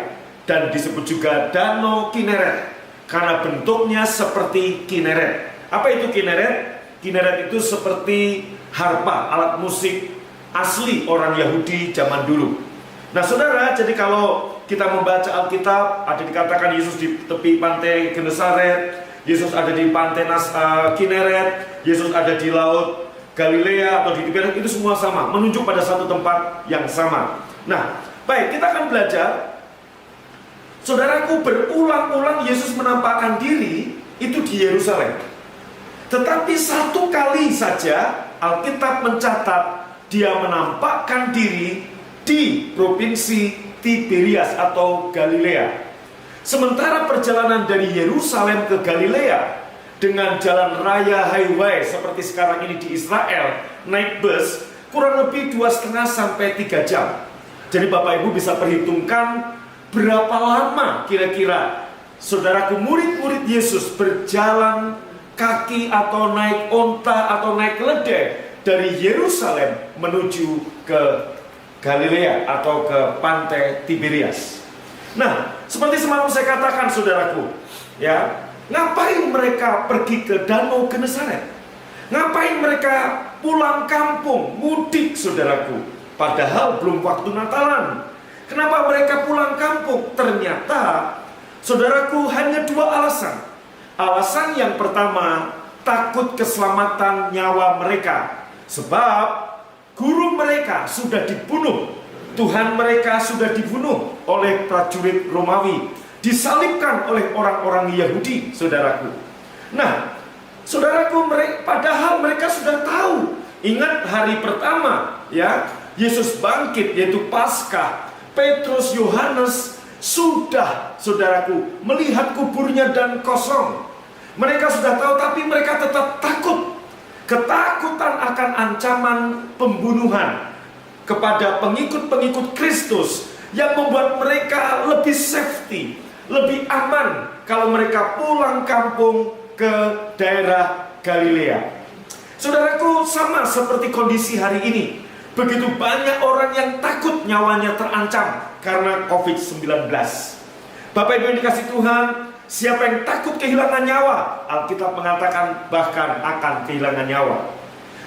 Dan disebut juga danau Kineret karena bentuknya seperti Kineret. Apa itu Kineret? Kineret itu seperti harpa, alat musik asli orang Yahudi zaman dulu. Nah saudara, jadi kalau kita membaca Alkitab, ada dikatakan Yesus di tepi pantai Genesaret, Yesus ada di pantai Kineret, Yesus ada di laut Galilea atau di Tiberias, itu semua sama, menunjuk pada satu tempat yang sama. Nah, baik, kita akan belajar. Saudaraku, berulang-ulang Yesus menampakkan diri itu di Yerusalem. Tetapi satu kali saja Alkitab mencatat dia menampakkan diri di provinsi Tiberias atau Galilea. Sementara perjalanan dari Yerusalem ke Galilea dengan jalan raya highway seperti sekarang ini di Israel, naik bus kurang lebih 2,5 sampai 3 jam. Jadi Bapak Ibu bisa perhitungkan berapa lama kira-kira saudaraku murid-murid Yesus berjalan kaki atau naik onta atau naik keledai dari Yerusalem menuju ke Galilea atau ke pantai Tiberias. Nah, seperti semalam saya katakan saudaraku, ya, ngapain mereka pergi ke danau Genesaret? Ngapain mereka pulang kampung, mudik saudaraku? Padahal belum waktu Natalan. Kenapa mereka pulang kampung? Ternyata saudaraku hanya 2 alasan. Alasan yang pertama, takut keselamatan nyawa mereka. Sebab guru mereka sudah dibunuh, Tuhan mereka sudah dibunuh oleh prajurit Romawi, disalibkan oleh orang-orang Yahudi, saudaraku. Nah, saudaraku, padahal mereka sudah tahu. Ingat hari pertama, ya, Yesus bangkit, yaitu Paskah. Petrus, Yohanes sudah, saudaraku, melihat kuburnya dan kosong. Mereka sudah tahu, tapi mereka tetap takut. Ketakutan akan ancaman pembunuhan kepada pengikut-pengikut Kristus yang membuat mereka lebih safety, lebih aman kalau mereka pulang kampung ke daerah Galilea. Saudaraku, sama seperti kondisi hari ini. Begitu banyak orang yang takut nyawanya terancam karena COVID-19. Bapak Ibu yang dikasih Tuhan, siapa yang takut kehilangan nyawa? Alkitab mengatakan bahkan akan kehilangan nyawa.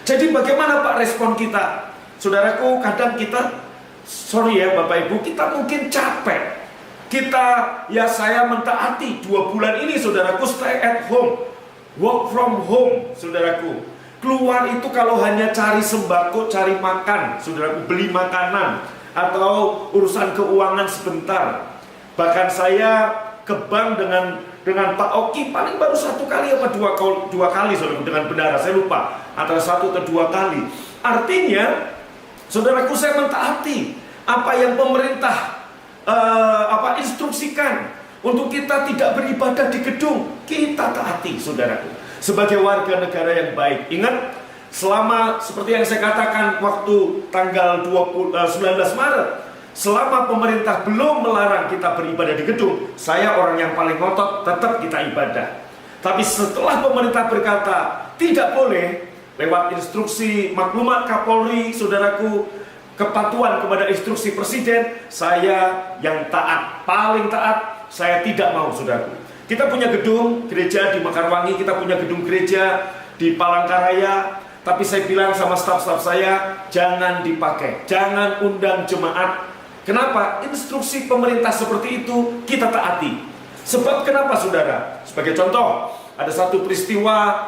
Jadi bagaimana Pak respon kita? Saudaraku, kadang kita, sorry ya Bapak Ibu, kita mungkin capek. Saya mentaati 2 bulan ini, saudaraku, stay at home, work from home, saudaraku. Keluar itu kalau hanya cari sembako, cari makan, saudaraku, beli makanan, atau urusan keuangan sebentar. Bahkan saya ke bank dengan Pak Oki paling baru 1 kali apa 2 kali, saudaraku, dengan bendara, saya lupa, antara 1 atau 2 kali. Artinya, saudaraku, saya mentaati apa yang pemerintah instruksikan untuk kita tidak beribadah di gedung. Kita taati, saudaraku, sebagai warga negara yang baik. Ingat, selama seperti yang saya katakan waktu tanggal 19 Maret, selama pemerintah belum melarang kita beribadah di gedung, saya orang yang paling ngotot, tetap kita ibadah. Tapi setelah pemerintah berkata tidak boleh, lewat instruksi maklumat Kapolri, saudaraku, kepatuhan kepada instruksi Presiden, saya yang taat, paling taat. Saya tidak mau, saudaraku. Kita punya gedung gereja di Mekarwangi, kita punya gedung gereja di Palangkaraya, tapi saya bilang sama staf-staf saya, jangan dipakai, jangan undang jemaat. Kenapa? Instruksi pemerintah seperti itu kita taati. Sebab kenapa, saudara? Sebagai contoh, ada satu peristiwa,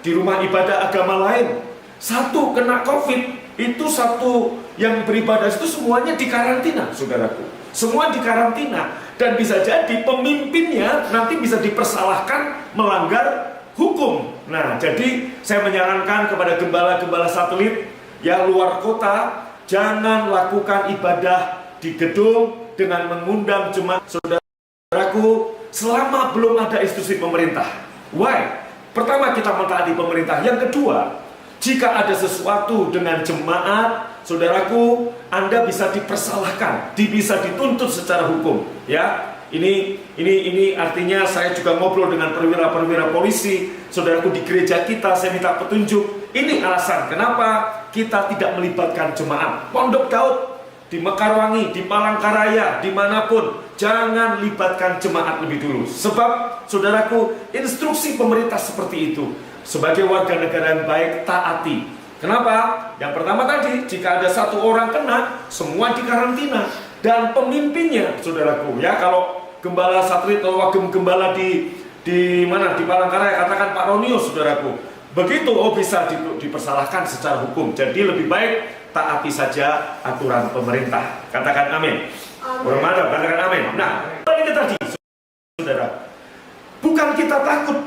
di rumah ibadah agama lain, satu kena COVID, itu satu yang beribadah itu semuanya dikarantina, saudaraku. Semua dikarantina, dan bisa jadi pemimpinnya nanti bisa dipersalahkan melanggar hukum. Nah, jadi saya menyarankan kepada gembala-gembala satelit yang luar kota, jangan lakukan ibadah di gedung dengan mengundang jemaat, saudaraku, selama belum ada instruksi pemerintah. Why? Pertama, kita mentaati pemerintah. Yang kedua, jika ada sesuatu dengan jemaat, saudaraku, Anda bisa dipersalahkan, bisa dituntut secara hukum. Ya, ini artinya saya juga ngobrol dengan perwira-perwira polisi, saudaraku, di gereja kita. Saya minta petunjuk. Ini alasan kenapa kita tidak melibatkan jemaat. Pondok Daud, di Mekarwangi, di Palangkaraya, dimanapun, jangan libatkan jemaat lebih dulu. Sebab, saudaraku, instruksi pemerintah seperti itu. Sebagai warga negara yang baik, taati. Kenapa? Yang pertama tadi, jika ada 1 orang kena, semua dikarantina. Dan pemimpinnya, saudaraku, ya, kalau gembala satelit atau wagem gembala di Palangkaraya, katakan Pak Ronio, saudaraku, begitu, bisa dipersalahkan secara hukum. Jadi lebih baik taati saja aturan pemerintah. Katakan amin. Bermadab, katakan amin. Nah, ini tadi, saudara, bukan kita takut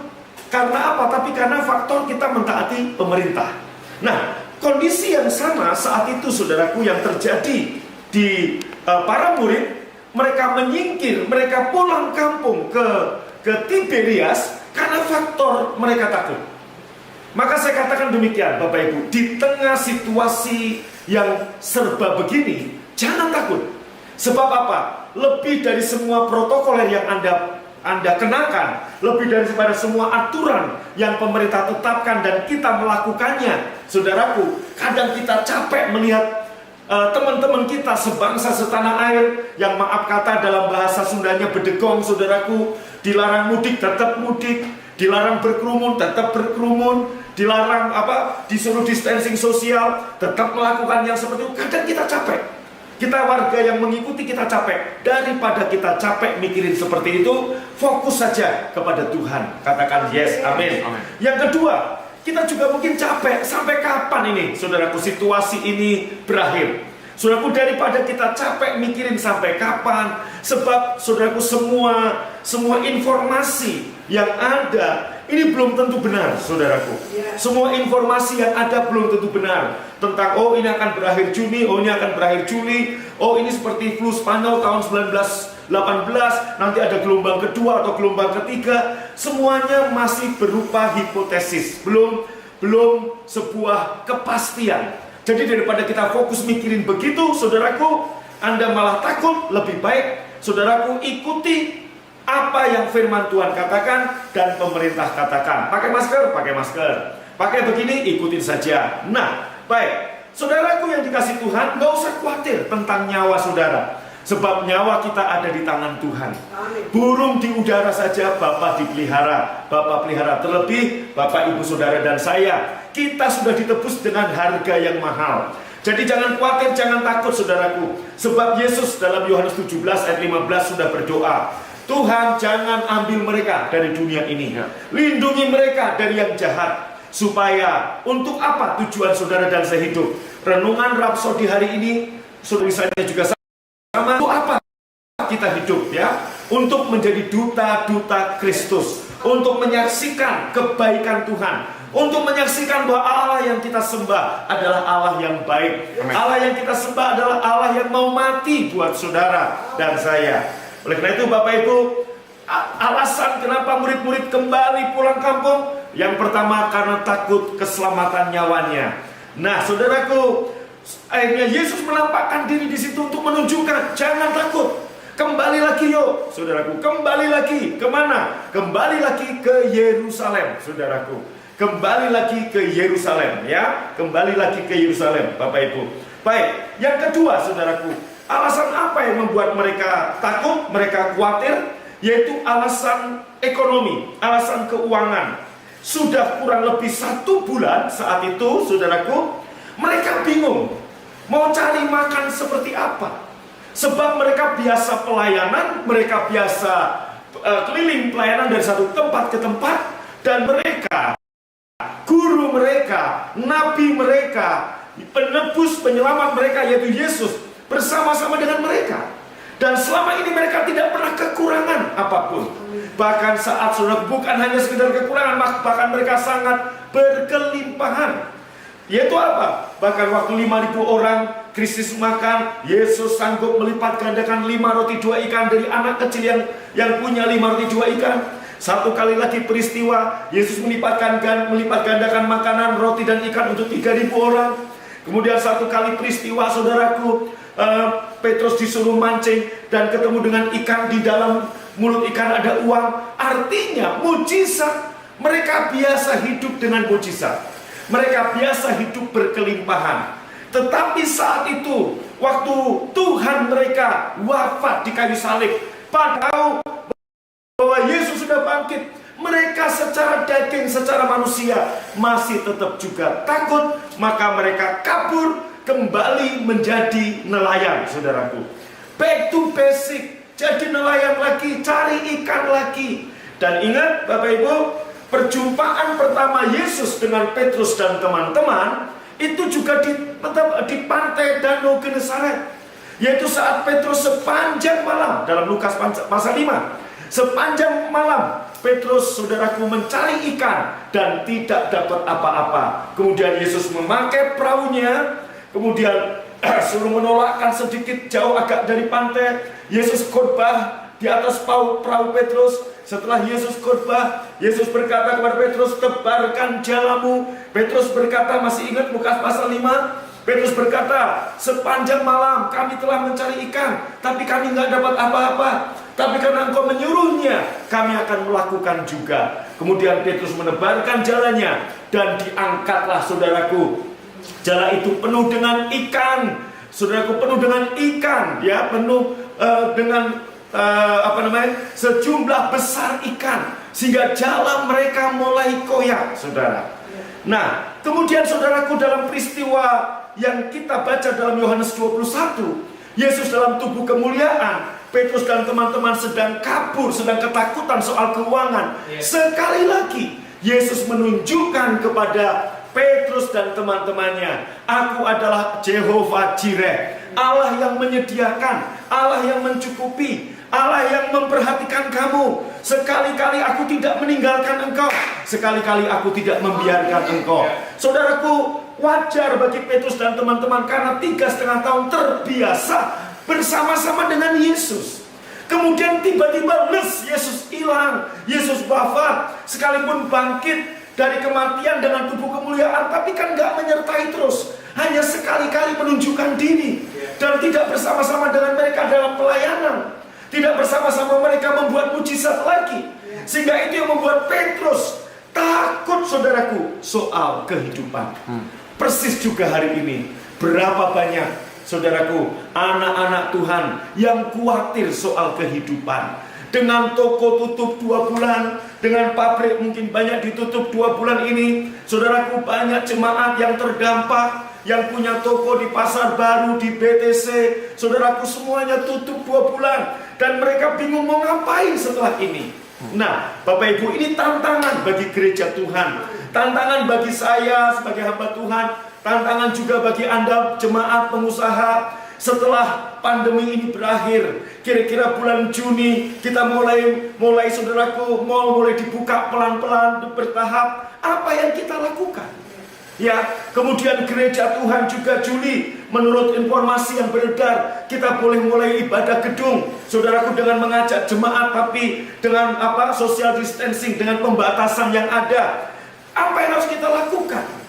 karena apa, tapi karena faktor kita mentaati pemerintah. Nah, kondisi yang sama saat itu, saudaraku, yang terjadi di para murid, mereka menyingkir, mereka pulang kampung ke Tiberias karena faktor mereka takut. Maka saya katakan demikian, Bapak Ibu, di tengah situasi yang serba begini, jangan takut. Sebab apa? Lebih dari semua protokol yang Anda kenakan, lebih daripada semua aturan yang pemerintah tetapkan dan kita melakukannya, saudaraku, kadang kita capek melihat teman-teman kita sebangsa setanah air yang, maaf kata dalam bahasa Sundanya, bedegong, saudaraku, dilarang mudik tetap mudik, dilarang berkerumun tetap berkerumun, dilarang disuruh distancing sosial, tetap melakukan yang seperti itu. Kadang kita capek. Kita warga yang mengikuti kita capek. Daripada kita capek mikirin seperti itu, fokus saja kepada Tuhan. Katakan yes, amin. Yang kedua, kita juga mungkin capek. Sampai kapan ini, saudaraku, situasi ini berakhir? Saudaraku, daripada kita capek mikirin sampai kapan, sebab saudaraku, semua informasi yang ada ini belum tentu benar, saudaraku. Semua informasi yang ada belum tentu benar. Tentang, ini akan berakhir Juni, ini akan berakhir Juli, ini seperti flu Spanyol tahun 1918, nanti ada gelombang kedua atau gelombang ketiga. Semuanya masih berupa hipotesis, belum sebuah kepastian. Jadi daripada kita fokus mikirin begitu, saudaraku, Anda malah takut. Lebih baik, saudaraku, ikuti apa yang firman Tuhan katakan dan pemerintah katakan. Pakai masker, pakai begini, ikutin saja. Nah, baik, saudaraku yang dikasih Tuhan, gak usah khawatir tentang nyawa saudara. Sebab nyawa kita ada di tangan Tuhan. Burung di udara saja Bapak dipelihara, Bapak pelihara. Terlebih Bapak, Ibu, Saudara, dan saya, kita sudah ditebus dengan harga yang mahal. Jadi jangan khawatir, jangan takut saudaraku. Sebab Yesus dalam Yohanes 17 ayat 15 sudah berdoa, Tuhan jangan ambil mereka dari dunia ini, lindungi mereka dari yang jahat. Supaya untuk apa tujuan saudara dan saya hidup? Renungan Rapsodi hari ini tulisannya juga sama. Untuk apa kita hidup ya? Untuk menjadi duta-duta Kristus, untuk menyaksikan kebaikan Tuhan, untuk menyaksikan bahwa Allah yang kita sembah adalah Allah yang baik. Amen. Allah yang kita sembah adalah Allah yang mau mati buat saudara dan saya. Oleh karena itu Bapak Ibu, alasan kenapa murid-murid kembali pulang kampung, yang pertama karena takut keselamatan nyawanya. Nah saudaraku, akhirnya Yesus menampakkan diri di situ untuk menunjukkan jangan takut. Kembali lagi yuk, saudaraku. Kembali lagi kemana? Kembali lagi ke Yerusalem, saudaraku. Kembali lagi ke Yerusalem, ya. Kembali lagi ke Yerusalem, Bapak Ibu. Baik, yang kedua, saudaraku. Alasan apa yang membuat mereka takut, mereka khawatir? Yaitu alasan ekonomi, alasan keuangan. Sudah kurang lebih 1 bulan saat itu, saudaraku, mereka bingung mau cari makan seperti apa. Sebab mereka biasa pelayanan, mereka biasa keliling pelayanan dari satu tempat ke tempat. Dan mereka, guru mereka, nabi mereka, penebus penyelamat mereka yaitu Yesus bersama-sama dengan mereka. Dan selama ini mereka tidak pernah kekurangan apapun. Bahkan saat sudah bukan hanya sekedar kekurangan, bahkan mereka sangat berkelimpahan. Yaitu apa? Bahkan waktu 5.000 orang krisis makan, Yesus sanggup melipat gandakan 5 roti 2 ikan dari anak kecil yang punya 5 roti 2 ikan. Satu kali lagi peristiwa, Yesus melipat gandakan makanan, roti dan ikan untuk 3.000 orang. Kemudian satu kali peristiwa, saudaraku, Petrus disuruh mancing dan ketemu dengan ikan, di dalam mulut ikan ada uang. Artinya mujizat. Mereka biasa hidup dengan mujizat. Mereka biasa hidup berkelimpahan. Tetapi saat itu, waktu Tuhan mereka wafat di kayu salib, tahu bahwa Yesus sudah bangkit, mereka secara daging, secara manusia masih tetap juga takut. Maka mereka kabur kembali menjadi nelayan, saudaraku. Back to basic, jadi nelayan lagi, cari ikan lagi. Dan ingat Bapak Ibu, perjumpaan pertama Yesus dengan Petrus dan teman-teman itu juga di pantai Danau Genesaret. Yaitu saat Petrus sepanjang malam, dalam Lukas pasal 5, sepanjang malam Petrus, saudaraku, mencari ikan dan tidak dapat apa-apa. Kemudian Yesus memakai perahunya, kemudian suruh menolakkan sedikit jauh agak dari pantai. Yesus khotbah di atas perahu Petrus. Setelah Yesus khotbah, Yesus berkata kepada Petrus, tebarkan jalamu. Petrus berkata, masih ingat Lukas pasal 5? Petrus berkata, sepanjang malam kami telah mencari ikan, tapi kami nggak dapat apa-apa. Tapi karena engkau menyuruhnya, kami akan melakukan juga. Kemudian Petrus menebarkan jalannya, dan diangkatlah, saudaraku, jala itu penuh dengan ikan. Saudaraku, penuh dengan ikan, ya, penuh dengan sejumlah besar ikan, sehingga jala mereka mulai koyak, saudara. Nah, kemudian saudaraku, dalam peristiwa yang kita baca dalam Yohanes 21, Yesus dalam tubuh kemuliaan, Petrus dan teman-teman sedang kabur, sedang ketakutan soal keuangan. Sekali lagi Yesus menunjukkan kepada Petrus dan teman-temannya, aku adalah Jehovah Jireh, Allah yang menyediakan, Allah yang mencukupi, Allah yang memperhatikan kamu. Sekali-kali aku tidak meninggalkan engkau, sekali-kali aku tidak membiarkan engkau. Saudaraku, wajar bagi Petrus dan teman-teman karena 3,5 tahun terbiasa bersama-sama dengan Yesus. Kemudian tiba-tiba Yesus hilang, Yesus wafat, sekalipun bangkit dari kematian dengan tubuh kemuliaan, tapi kan gak menyertai terus. Hanya sekali-kali menunjukkan diri, dan tidak bersama-sama dengan mereka dalam pelayanan, tidak bersama-sama mereka membuat mujizat lagi. Sehingga itu yang membuat Petrus takut, saudaraku, soal kehidupan. Persis juga hari ini, berapa banyak, saudaraku, anak-anak Tuhan yang khawatir soal kehidupan. Dengan toko tutup 2 bulan, dengan pabrik mungkin banyak ditutup 2 bulan ini, saudaraku, banyak jemaat yang terdampak. yang punya toko di Pasar Baru, di BTC, saudaraku semuanya tutup 2 bulan. Dan mereka bingung mau ngapain setelah ini. Nah, Bapak Ibu, ini tantangan bagi gereja Tuhan. Tantangan bagi saya sebagai hamba Tuhan. Tantangan juga bagi Anda jemaat pengusaha. Setelah pandemi ini berakhir, kira-kira bulan Juni kita mulai saudaraku, mal mulai dibuka pelan-pelan bertahap. Apa yang kita lakukan? Ya, kemudian gereja Tuhan juga Juli, menurut informasi yang beredar, kita boleh mulai ibadah gedung, saudaraku, dengan mengajak jemaat, tapi dengan social distancing, dengan pembatasan yang ada. Apa yang harus kita lakukan?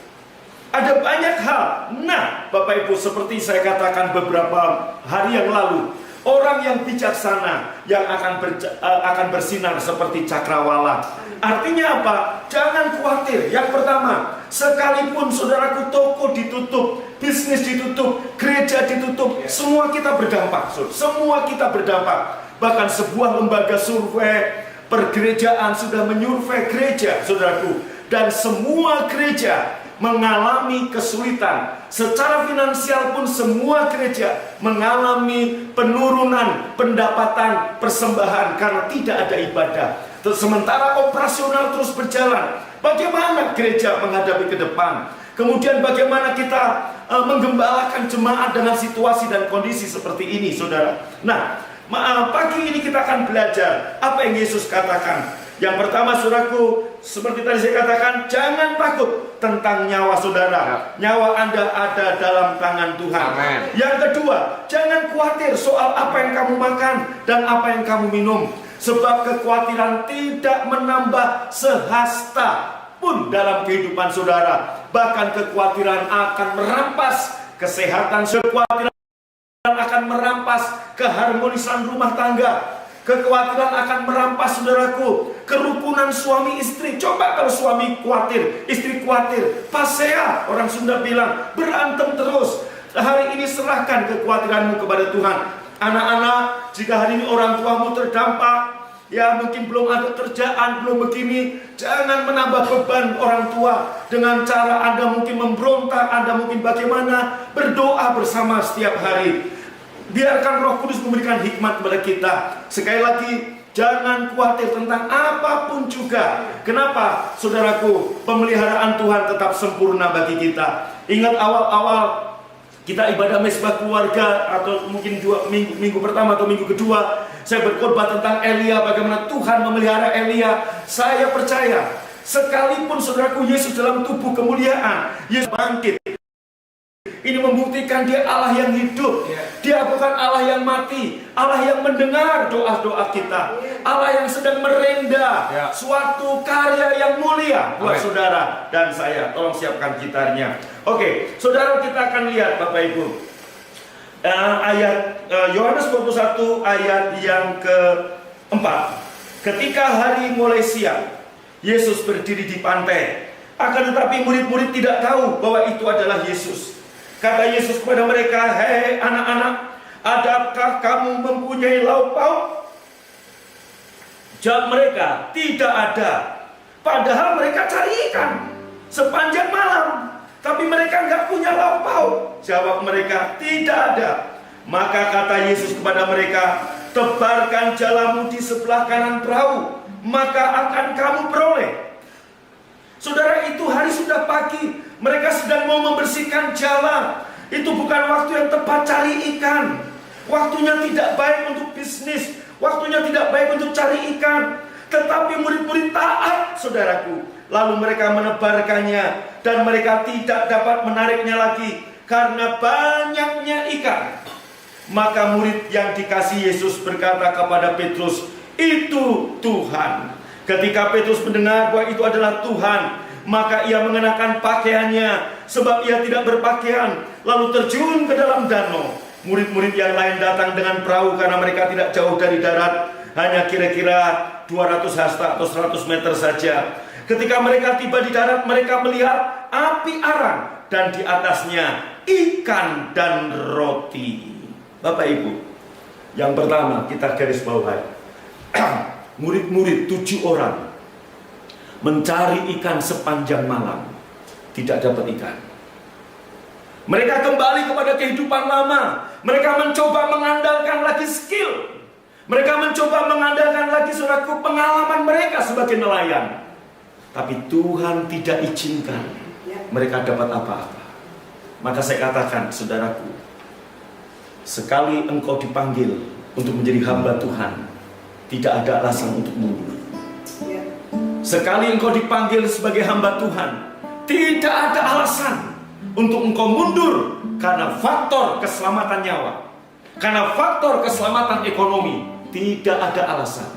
Ada banyak hal. Nah, Bapak Ibu, seperti saya katakan beberapa hari yang lalu, orang yang bijaksana yang akan bersinar seperti cakrawala. Artinya apa? Jangan khawatir. Yang pertama, sekalipun saudaraku toko ditutup, bisnis ditutup, gereja ditutup, semua kita berdampak. Semua kita berdampak. Bahkan sebuah lembaga survei pergerejaan sudah menyurvei gereja, saudaraku, dan semua gereja mengalami kesulitan. Secara finansial pun semua gereja mengalami penurunan pendapatan persembahan karena tidak ada ibadah. Sementara operasional terus berjalan. Bagaimana gereja menghadapi ke depan? Kemudian bagaimana kita menggembalakan jemaat dengan situasi dan kondisi seperti ini, saudara? Nah, pagi ini kita akan belajar apa yang Yesus katakan. Yang pertama, saudaraku, seperti tadi saya katakan, jangan takut tentang nyawa saudara. Nyawa Anda ada dalam tangan Tuhan. Amen. Yang kedua, jangan khawatir soal apa yang kamu makan dan apa yang kamu minum. Sebab kekhawatiran tidak menambah sehasta pun dalam kehidupan saudara. Bahkan kekhawatiran akan merampas kesehatan, kekhawatiran akan merampas keharmonisan rumah tangga. Kekhawatiran akan merampas, saudaraku, kerukunan suami istri. Coba kalau suami khawatir, istri khawatir, pasea, orang Sunda bilang, berantem terus. Hari ini serahkan kekhawatiranmu kepada Tuhan. Anak-anak, jika hari ini orang tuamu terdampak, ya mungkin belum ada kerjaan, belum begini, jangan menambah beban orang tua dengan cara Anda mungkin memberontak, Anda mungkin bagaimana, berdoa bersama setiap hari. Biarkan Roh Kudus memberikan hikmat kepada kita. Sekali lagi, jangan khawatir tentang apapun juga. Kenapa? Saudaraku, pemeliharaan Tuhan tetap sempurna bagi kita. Ingat awal-awal kita ibadah mesbah keluarga, atau mungkin minggu pertama atau minggu kedua, saya berkhotbah tentang Elia, bagaimana Tuhan memelihara Elia. Saya percaya, sekalipun saudaraku Yesus dalam tubuh kemuliaan, Yesus bangkit. Ini membuktikan Dia Allah yang hidup. Dia bukan Allah yang mati, Allah yang mendengar doa-doa kita, Allah yang sedang merenda suatu karya yang mulia buat saudara dan saya. Tolong siapkan gitarnya. Oke, saudara, kita akan lihat Bapak Ibu ayat Yohanes 21 ayat yang ke-4. Ketika hari mulai siang, Yesus berdiri di pantai. Akan tetapi murid-murid tidak tahu bahwa itu adalah Yesus. Kata Yesus kepada mereka, "Hei anak-anak, adakah kamu mempunyai lauk pauk?" Jawab mereka, "Tidak ada." Padahal mereka cari ikan sepanjang malam, tapi mereka nggak punya lauk pauk. Jawab mereka, "Tidak ada." Maka kata Yesus kepada mereka, "Tebarkan jalamu di sebelah kanan perahu, maka akan kamu beroleh." Saudara, itu hari sudah pagi. Mereka sedang mau membersihkan jalan. Itu bukan waktu yang tepat cari ikan. Waktunya tidak baik untuk bisnis. Waktunya tidak baik untuk cari ikan. Tetapi murid-murid taat, saudaraku. Lalu mereka menebarkannya, dan mereka tidak dapat menariknya lagi karena banyaknya ikan. Maka murid yang dikasihi Yesus berkata kepada Petrus, "Itu Tuhan." Ketika Petrus mendengar bahwa itu adalah Tuhan, maka ia mengenakan pakaiannya, sebab ia tidak berpakaian, lalu terjun ke dalam danau. Murid-murid yang lain datang dengan perahu karena mereka tidak jauh dari darat, hanya kira-kira 200 hasta atau 100 meter saja. Ketika mereka tiba di darat, mereka melihat api arang dan di atasnya ikan dan roti. Bapak Ibu, yang pertama kita garis bawahi, murid-murid 7 orang mencari ikan sepanjang malam, tidak dapat ikan. Mereka kembali kepada kehidupan lama. Mereka mencoba mengandalkan lagi skill. Mereka mencoba mengandalkan lagi saudaraku pengalaman mereka sebagai nelayan. Tapi Tuhan tidak izinkan mereka dapat apa-apa. Maka saya katakan saudaraku, sekali engkau dipanggil untuk menjadi hamba Tuhan, tidak ada alasan untuk mundur. Sekali engkau dipanggil sebagai hamba Tuhan, tidak ada alasan untuk engkau mundur karena faktor keselamatan nyawa, karena faktor keselamatan ekonomi. Tidak ada alasan.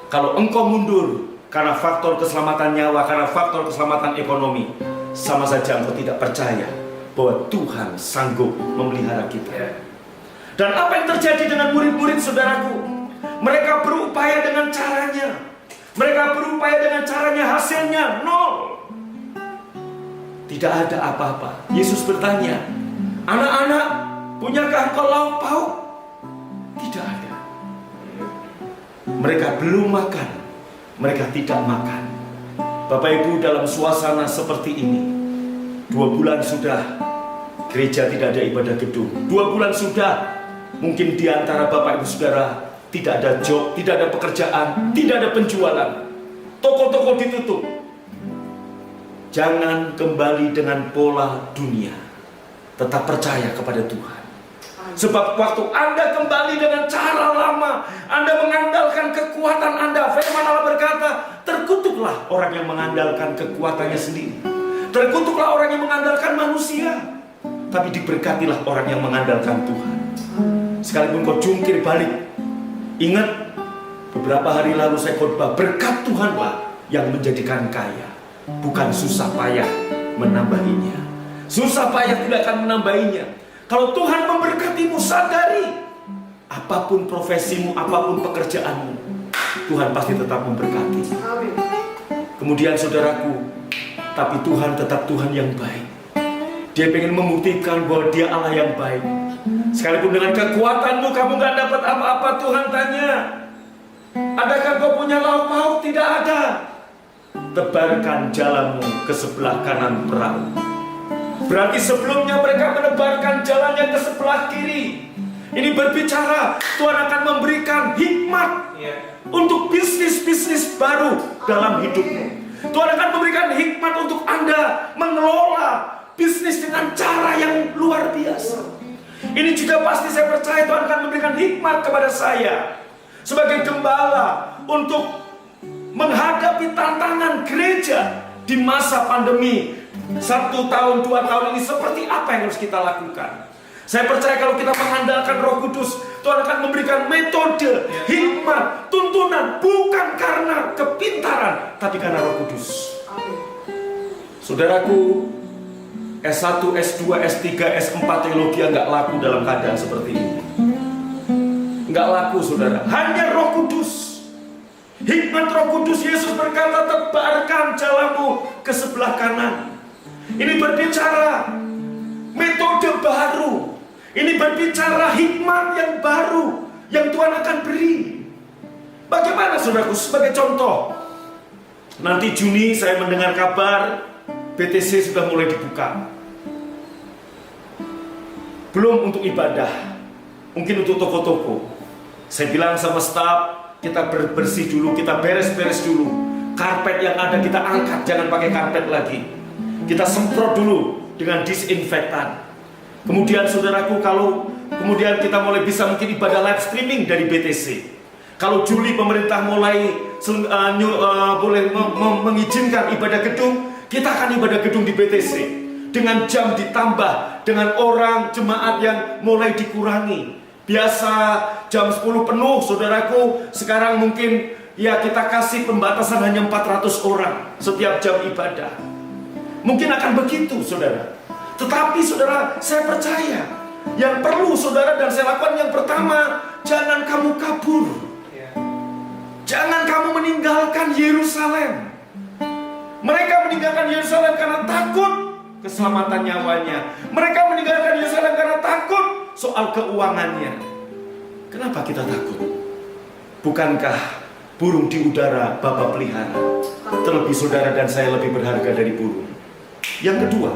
Kalau engkau mundur karena faktor keselamatan nyawa, karena faktor keselamatan ekonomi, sama saja engkau tidak percaya bahwa Tuhan sanggup memelihara kita. Dan apa yang terjadi dengan murid-murid saudaraku? Mereka berupaya dengan caranya. Mereka berupaya dengan caranya, hasilnya nol. Tidak ada apa-apa. Yesus bertanya, anak-anak, punyakah engkau lauk pauk? Tidak ada. Mereka belum makan. Mereka tidak makan. Bapak Ibu, dalam suasana seperti ini, 2 bulan sudah gereja tidak ada ibadah gedung. 2 bulan sudah mungkin di antara Bapak Ibu Saudara tidak ada job, tidak ada pekerjaan, tidak ada penjualan. Toko-toko ditutup. Jangan kembali dengan pola dunia. Tetap percaya kepada Tuhan. Sebab waktu Anda kembali dengan cara lama, Anda mengandalkan kekuatan Anda. Firman Allah berkata, terkutuklah orang yang mengandalkan kekuatannya sendiri. Terkutuklah orang yang mengandalkan manusia. Tapi diberkatilah orang yang mengandalkan Tuhan. Sekalipun kau jungkir balik, ingat, beberapa hari lalu saya khotbah, berkat Tuhanlah yang menjadikan kaya, bukan susah payah menambahinya. Susah payah tidak akan menambahinya. Kalau Tuhan memberkatimu, sadari, apapun profesimu, apapun pekerjaanmu, Tuhan pasti tetap memberkati. Kemudian saudaraku, tapi Tuhan tetap Tuhan yang baik. Dia ingin membuktikan bahwa Dia Allah yang baik. Sekalipun dengan kekuatanmu kamu gak dapat apa-apa, Tuhan tanya, adakah kau punya lauk pauk? Tidak ada. Tebarkan jalanmu ke sebelah kanan perahu. Berarti sebelumnya mereka menebarkan jalannya ke sebelah kiri. Ini berbicara Tuhan akan memberikan hikmat untuk bisnis-bisnis baru dalam hidupmu. Tuhan akan memberikan hikmat untuk Anda mengelola bisnis dengan cara yang luar biasa. Ini juga pasti saya percaya Tuhan akan memberikan hikmat kepada saya sebagai gembala untuk menghadapi tantangan gereja di masa pandemi. 1 tahun, 2 tahun ini seperti apa yang harus kita lakukan? Saya percaya kalau kita mengandalkan Roh Kudus, Tuhan akan memberikan metode, hikmat, tuntunan, bukan karena kepintaran, tapi karena Roh Kudus. Saudaraku, S1, S2, S3, S4 teologi nggak laku dalam keadaan seperti ini. Nggak laku, saudara. Hanya Roh Kudus. Hikmat Roh Kudus. Yesus berkata, tebarkan jalanmu ke sebelah kanan. Ini berbicara metode baru. Ini berbicara hikmat yang baru yang Tuhan akan beri. Bagaimana saudaraku? Sebagai contoh, nanti Juni saya mendengar kabar BTC sudah mulai dibuka. Belum untuk ibadah, mungkin untuk toko-toko. Saya bilang sama staf, kita bersih dulu, kita beres-beres dulu. Karpet yang ada kita angkat, jangan pakai karpet lagi. Kita semprot dulu dengan disinfektan. Kemudian saudaraku, kalau kemudian kita mulai bisa mungkin ibadah live streaming dari BTC. Kalau Juli pemerintah mulai boleh mengizinkan ibadah gedung, kita akan ibadah gedung di BTC dengan jam ditambah, dengan orang jemaat yang mulai dikurangi. Biasa jam 10 penuh, saudaraku, sekarang mungkin ya kita kasih pembatasan hanya 400 orang setiap jam ibadah. Mungkin akan begitu, saudara. Tetapi saudara, saya percaya yang perlu saudara dan saya lakukan yang pertama, jangan kamu kabur. Jangan kamu meninggalkan Yerusalem. Mereka meninggalkan Yerusalem karena takut keselamatan nyawanya. Mereka meninggalkan Yerusalem karena takut soal keuangannya. Kenapa kita takut? Bukankah burung di udara Bapa pelihara? Terlebih saudara dan saya lebih berharga dari burung. Yang kedua,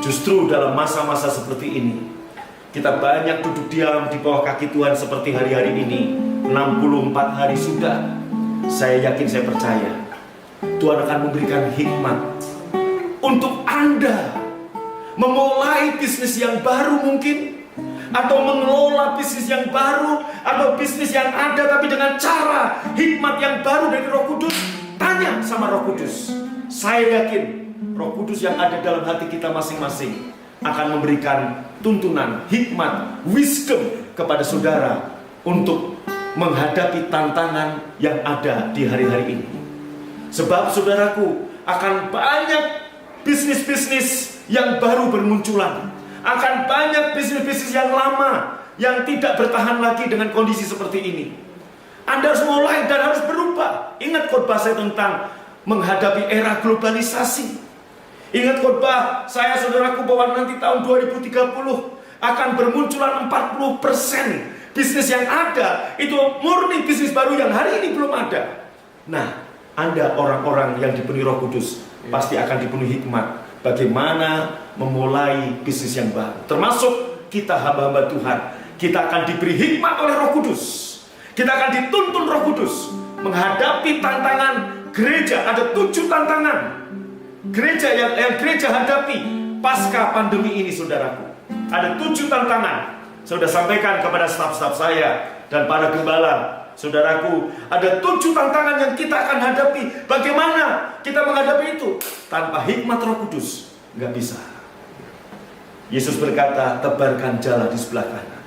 Justru dalam masa-masa seperti ini, kita banyak duduk diam di bawah kaki Tuhan seperti hari-hari ini. 64 hari sudah. Saya yakin, saya percaya Tuhan akan memberikan hikmat untuk Anda memulai bisnis yang baru mungkin, atau mengelola bisnis yang baru, atau bisnis yang ada tapi dengan cara hikmat yang baru dari Roh Kudus. Tanya sama Roh Kudus. Saya yakin Roh Kudus yang ada dalam hati kita masing-masing akan memberikan tuntunan, hikmat, wisdom kepada saudara untuk menghadapi tantangan yang ada di hari-hari ini. Sebab saudaraku, akan banyak bisnis-bisnis yang baru bermunculan. Akan banyak bisnis-bisnis yang lama yang tidak bertahan lagi dengan kondisi seperti ini. Anda harus mulai dan harus berubah. Ingat khotbah saya tentang menghadapi era globalisasi. Ingat khotbah saya, saudaraku, bahwa nanti tahun 2030 akan bermunculan 40% bisnis yang ada itu murni bisnis baru yang hari ini belum ada. Nah, Anda orang-orang yang dipenuhi Roh Kudus pasti akan dipenuhi hikmat bagaimana memulai bisnis yang baru. Termasuk kita hamba-hamba Tuhan, kita akan diberi hikmat oleh Roh Kudus. Kita akan dituntun Roh Kudus menghadapi tantangan gereja. Ada 7 tantangan gereja yang gereja hadapi pasca pandemi ini, saudaraku. Ada 7 tantangan. Saya sudah sampaikan kepada staf-staf saya dan para gembala. Saudaraku, ada 7 tantangan yang kita akan hadapi. Bagaimana kita menghadapi itu? Tanpa hikmat Roh Kudus, nggak bisa. Yesus berkata, tebarkan jala di sebelah kanan.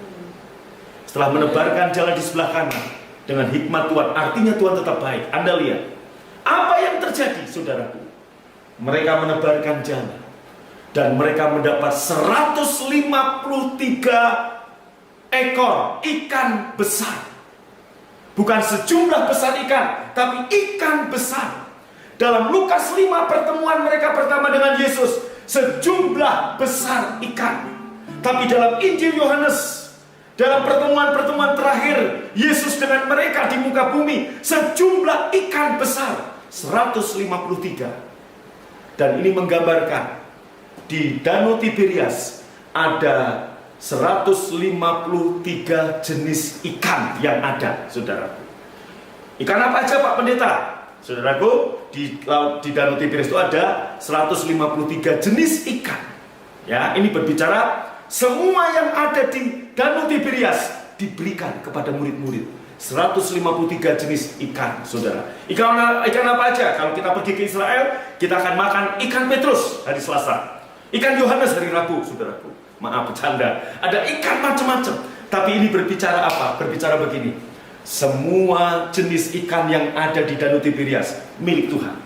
Setelah menebarkan jala di sebelah kanan dengan hikmat Tuhan, artinya Tuhan tetap baik. Anda lihat, apa yang terjadi, saudaraku? Mereka menebarkan jala dan mereka mendapat 153 ekor ikan besar. Bukan sejumlah besar ikan, tapi ikan besar. Dalam Lukas 5 pertemuan mereka pertama dengan Yesus, sejumlah besar ikan. Tapi dalam Injil Yohanes, dalam pertemuan-pertemuan terakhir Yesus dengan mereka di muka bumi, sejumlah ikan besar 153. Dan ini menggambarkan di Danau Tiberias ada 153 jenis ikan yang ada, saudaraku. Ikan apa aja, Pak Pendeta? Saudaraku, di Danau Tiberias itu ada 153 jenis ikan. Ya, ini berbicara semua yang ada di Danau Tiberias diberikan kepada murid-murid. 153 jenis ikan, saudara. Ikan apa aja? Kalau kita pergi ke Israel, kita akan makan ikan Petrus hari Selasa, ikan Yohanes hari Rabu, saudaraku. Maaf, bercanda. Ada ikan macam-macam. Tapi ini berbicara apa? Berbicara begini. Semua jenis ikan yang ada di Danau Tiberias milik Tuhan.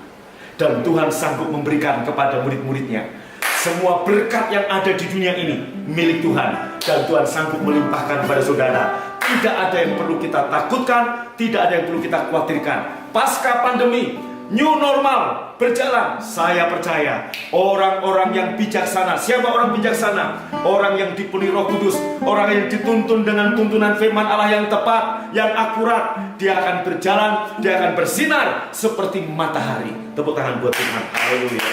Dan Tuhan sanggup memberikan kepada murid-muridnya. Semua berkat yang ada di dunia ini milik Tuhan. Dan Tuhan sanggup melimpahkan kepada saudara. Tidak ada yang perlu kita takutkan, tidak ada yang perlu kita khawatirkan. Pasca pandemi, new normal berjalan. Saya percaya orang-orang yang bijaksana. Siapa orang bijaksana? Orang yang dipenuhi Roh Kudus, orang yang dituntun dengan tuntunan firman Allah yang tepat, yang akurat. Dia akan berjalan, dia akan bersinar seperti matahari. Tepuk tangan buat Tuhan. Haleluya.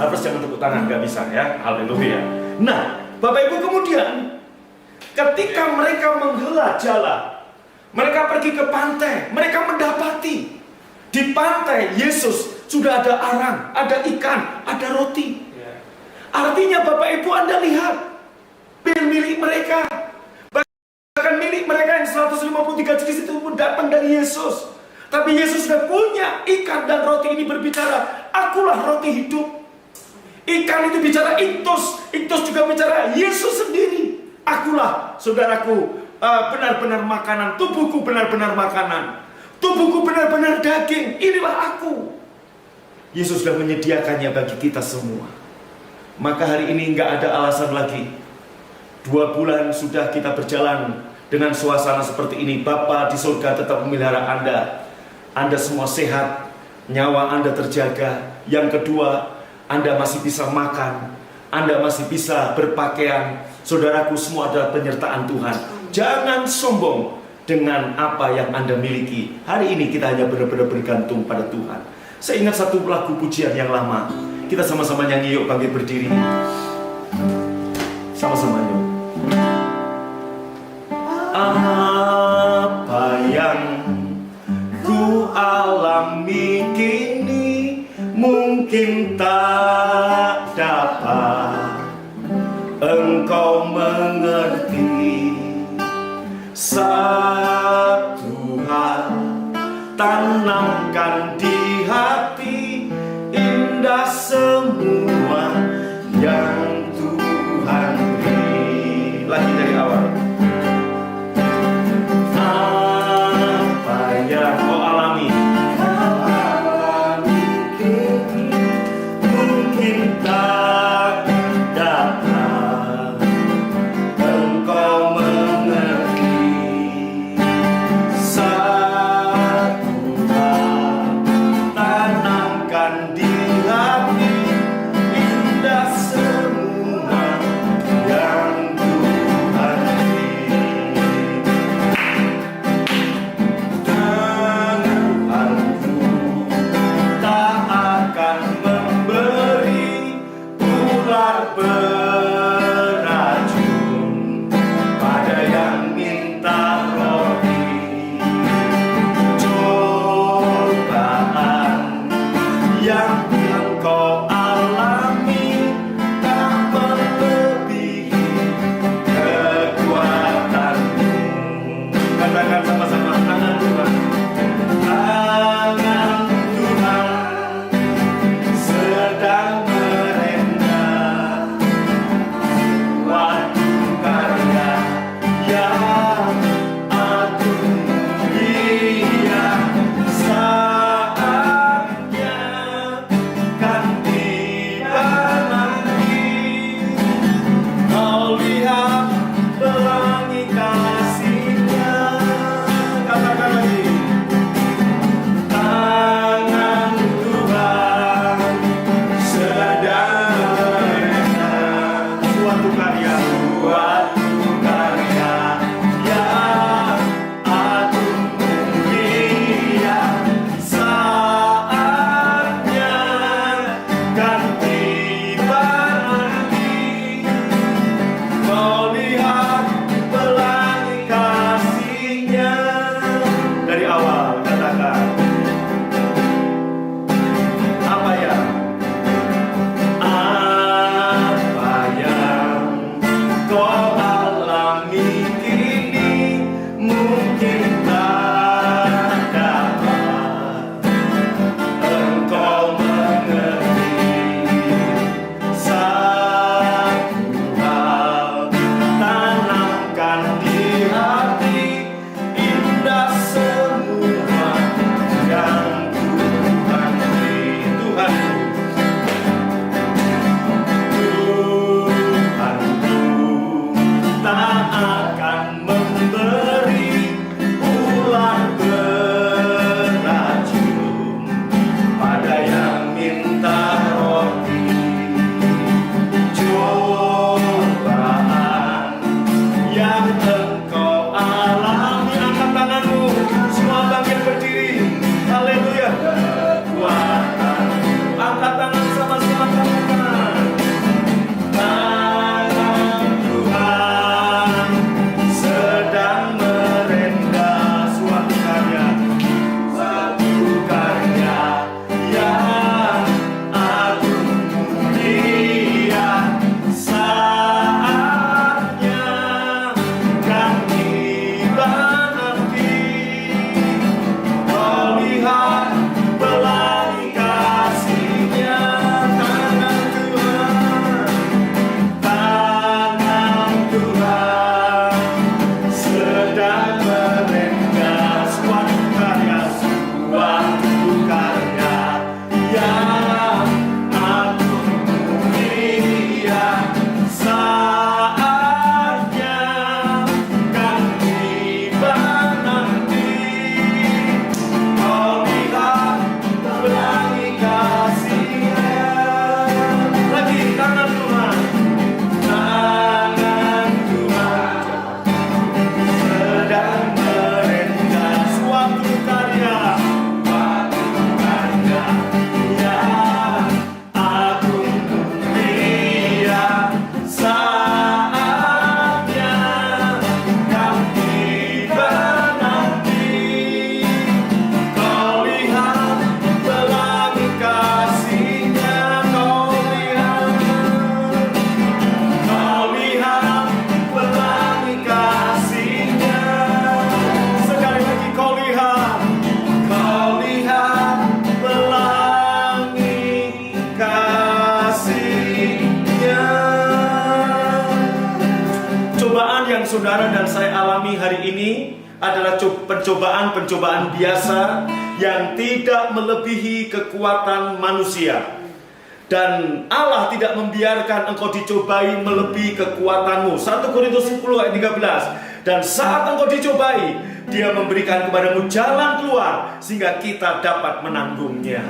Harus jangan tepuk tangan, gak bisa ya. Haleluya. Nah, Bapak Ibu, kemudian ketika mereka menghela jala, mereka pergi ke pantai, mereka mendapati di pantai Yesus sudah ada arang, ada ikan, ada roti. Artinya Bapak Ibu, Anda lihat milik mereka, bahkan milik mereka yang 153 jenis itu pun datang dari Yesus. Tapi Yesus sudah punya ikan dan roti ini berbicara, akulah roti hidup. Ikan itu bicara iktus, iktus juga bicara Yesus sendiri. Akulah, saudaraku, benar-benar makanan, tubuhku benar-benar makanan, tubuhku benar-benar daging, inilah aku. Yesus sudah menyediakannya bagi kita semua. Maka hari ini nggak ada alasan lagi. 2 bulan sudah kita berjalan dengan suasana seperti ini. Bapa di surga tetap memelihara Anda. Anda semua sehat, nyawa Anda terjaga. Yang kedua, Anda masih bisa makan, Anda masih bisa berpakaian. Saudaraku, semua adalah penyertaan Tuhan. Jangan sombong dengan apa yang Anda miliki. Hari ini kita hanya benar-benar bergantung pada Tuhan. Saya ingat satu lagu pujian yang lama. Kita sama-sama nyanyi yuk, bangkit berdiri. Sama-sama yuk. Apa yang ku alami kini mungkin tak dapat engkau mengerti. Satu hal tanamkan di hati, indah semua yang Tuhan beri. Lagi dari awal. Apa yang kau alami mungkin tak dapat engkau mengerti. Satu hal tanamkan di hati, indah semua yang Tuhan beri. Tuhanku tak akan memberi ular beracun pada yang minta roti. Cobaan yang engkau alami tak melebihi kekuatanmu. Katakan sama-sama, tangan Tuhan. Tangan Tuhan sedang merentah suatu karya yang agung. Iya, saatnya kan saudara dan saya alami hari ini adalah pencobaan-pencobaan biasa yang tidak melebihi kekuatan manusia. Dan Allah tidak membiarkan engkau dicobai melebihi kekuatanmu. 1 Korintus 10 ayat 13. Dan saat engkau dicobai, Dia memberikan kepadamu jalan keluar sehingga kita dapat menanggungnya.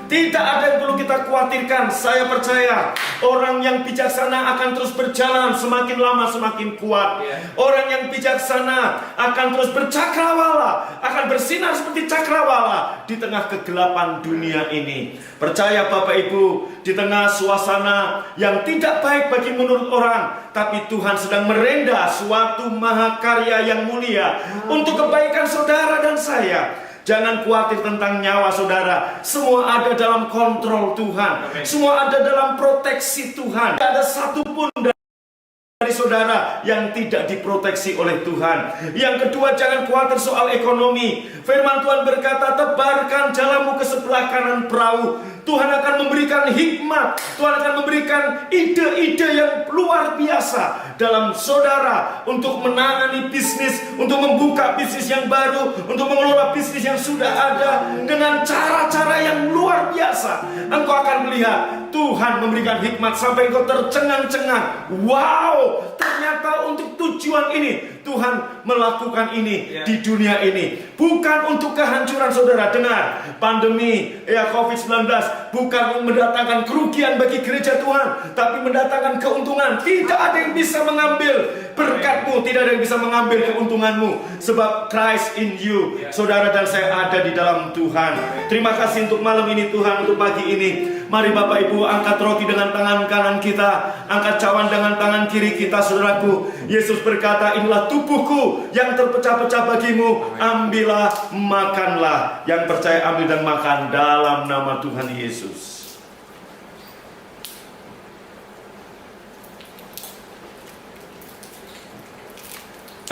Tidak ada yang perlu kita khawatirkan. Saya percaya orang yang bijaksana akan terus berjalan, semakin lama semakin kuat. Orang yang bijaksana akan terus bercakrawala, akan bersinar seperti cakrawala di tengah kegelapan dunia ini. Percaya Bapak Ibu, di tengah suasana yang tidak baik bagi menurut orang, tapi Tuhan sedang merendah suatu mahakarya yang mulia untuk kebaikan saudara dan saya. Jangan khawatir tentang nyawa saudara. Semua ada dalam kontrol Tuhan. Semua ada dalam proteksi Tuhan. Tidak ada satupun dari saudara yang tidak diproteksi oleh Tuhan. Yang kedua, jangan khawatir soal ekonomi. Firman Tuhan berkata, tebarkan jalanmu ke sebelah kanan perahu. Tuhan akan memberikan hikmat. Tuhan akan memberikan ide-ide yang luar biasa dalam saudara untuk menangani bisnis, untuk membuka bisnis yang baru, untuk mengelola bisnis yang sudah ada dengan cara-cara yang luar biasa. Engkau akan melihat Tuhan memberikan hikmat sampai engkau tercengang-cengang. Wow, ternyata untuk tujuan ini Tuhan melakukan ini di dunia ini. Bukan untuk kehancuran saudara. Dengar, pandemi COVID-19 bukan mendatangkan kerugian bagi gereja Tuhan, tapi mendatangkan keuntungan. Tidak ada yang bisa mengambil berkatmu, tidak ada yang bisa mengambil keuntunganmu, sebab Christ in you. Saudara dan saya ada di dalam Tuhan. Terima kasih untuk malam ini Tuhan, untuk pagi ini. Mari Bapak Ibu angkat roti dengan tangan kanan kita, angkat cawan dengan tangan kiri kita, saudaraku. Yesus berkata, inilah tubuhku yang terpecah-pecah bagimu, ambillah, makanlah. Yang percaya ambil dan makan dalam nama Tuhan Yesus.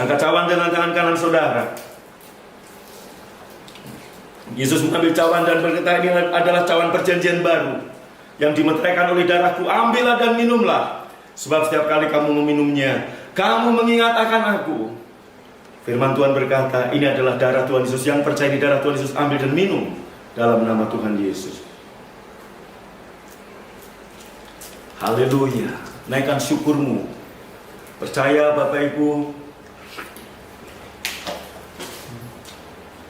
Angkat cawan dengan tangan kanan saudara. Yesus mengambil cawan dan berkata, ini adalah cawan perjanjian baru yang dimeteraikan oleh darahku. Ambillah dan minumlah, sebab setiap kali kamu meminumnya, kamu mengingat akan aku. Firman Tuhan berkata, ini adalah darah Tuhan Yesus. Yang percaya di darah Tuhan Yesus, ambil dan minum dalam nama Tuhan Yesus. Haleluya. Naikkan syukurmu. Percaya Bapak Ibu,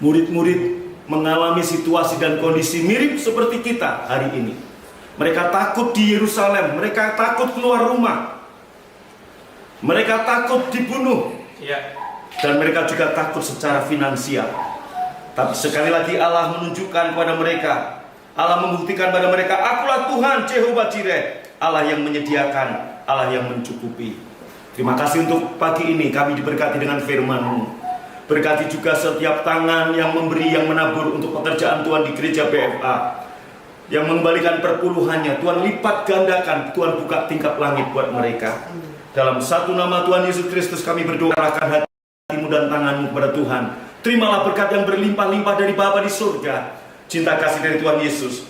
murid-murid mengalami situasi dan kondisi mirip seperti kita hari ini. Mereka takut di Yerusalem, mereka takut keluar rumah, mereka takut dibunuh, dan mereka juga takut secara finansial. Tapi sekali lagi Allah menunjukkan kepada mereka, Allah membuktikan pada mereka, akulah Tuhan Jehovah Jireh, Allah yang menyediakan, Allah yang mencukupi. Terima kasih untuk pagi ini kami diberkati dengan firman-Mu. Berkati juga setiap tangan yang memberi, yang menabur untuk pekerjaan Tuhan di gereja BFA, yang mengembalikan perpuluhannya. Tuhan lipat gandakan, Tuhan buka tingkap langit buat mereka. Dalam satu nama Tuhan Yesus Kristus kami berdoa, arahkan hatimu dan tanganmu kepada Tuhan. Terimalah berkat yang berlimpah-limpah dari Bapa di surga, cinta kasih dari Tuhan Yesus,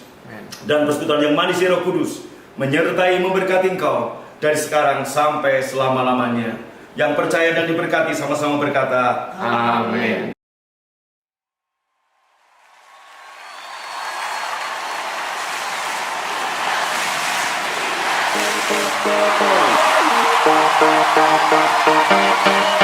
dan persekutuan yang manis dari Roh Kudus menyertai memberkati engkau dari sekarang sampai selama-lamanya. Yang percaya dan diberkati sama-sama berkata, amin. Thank you.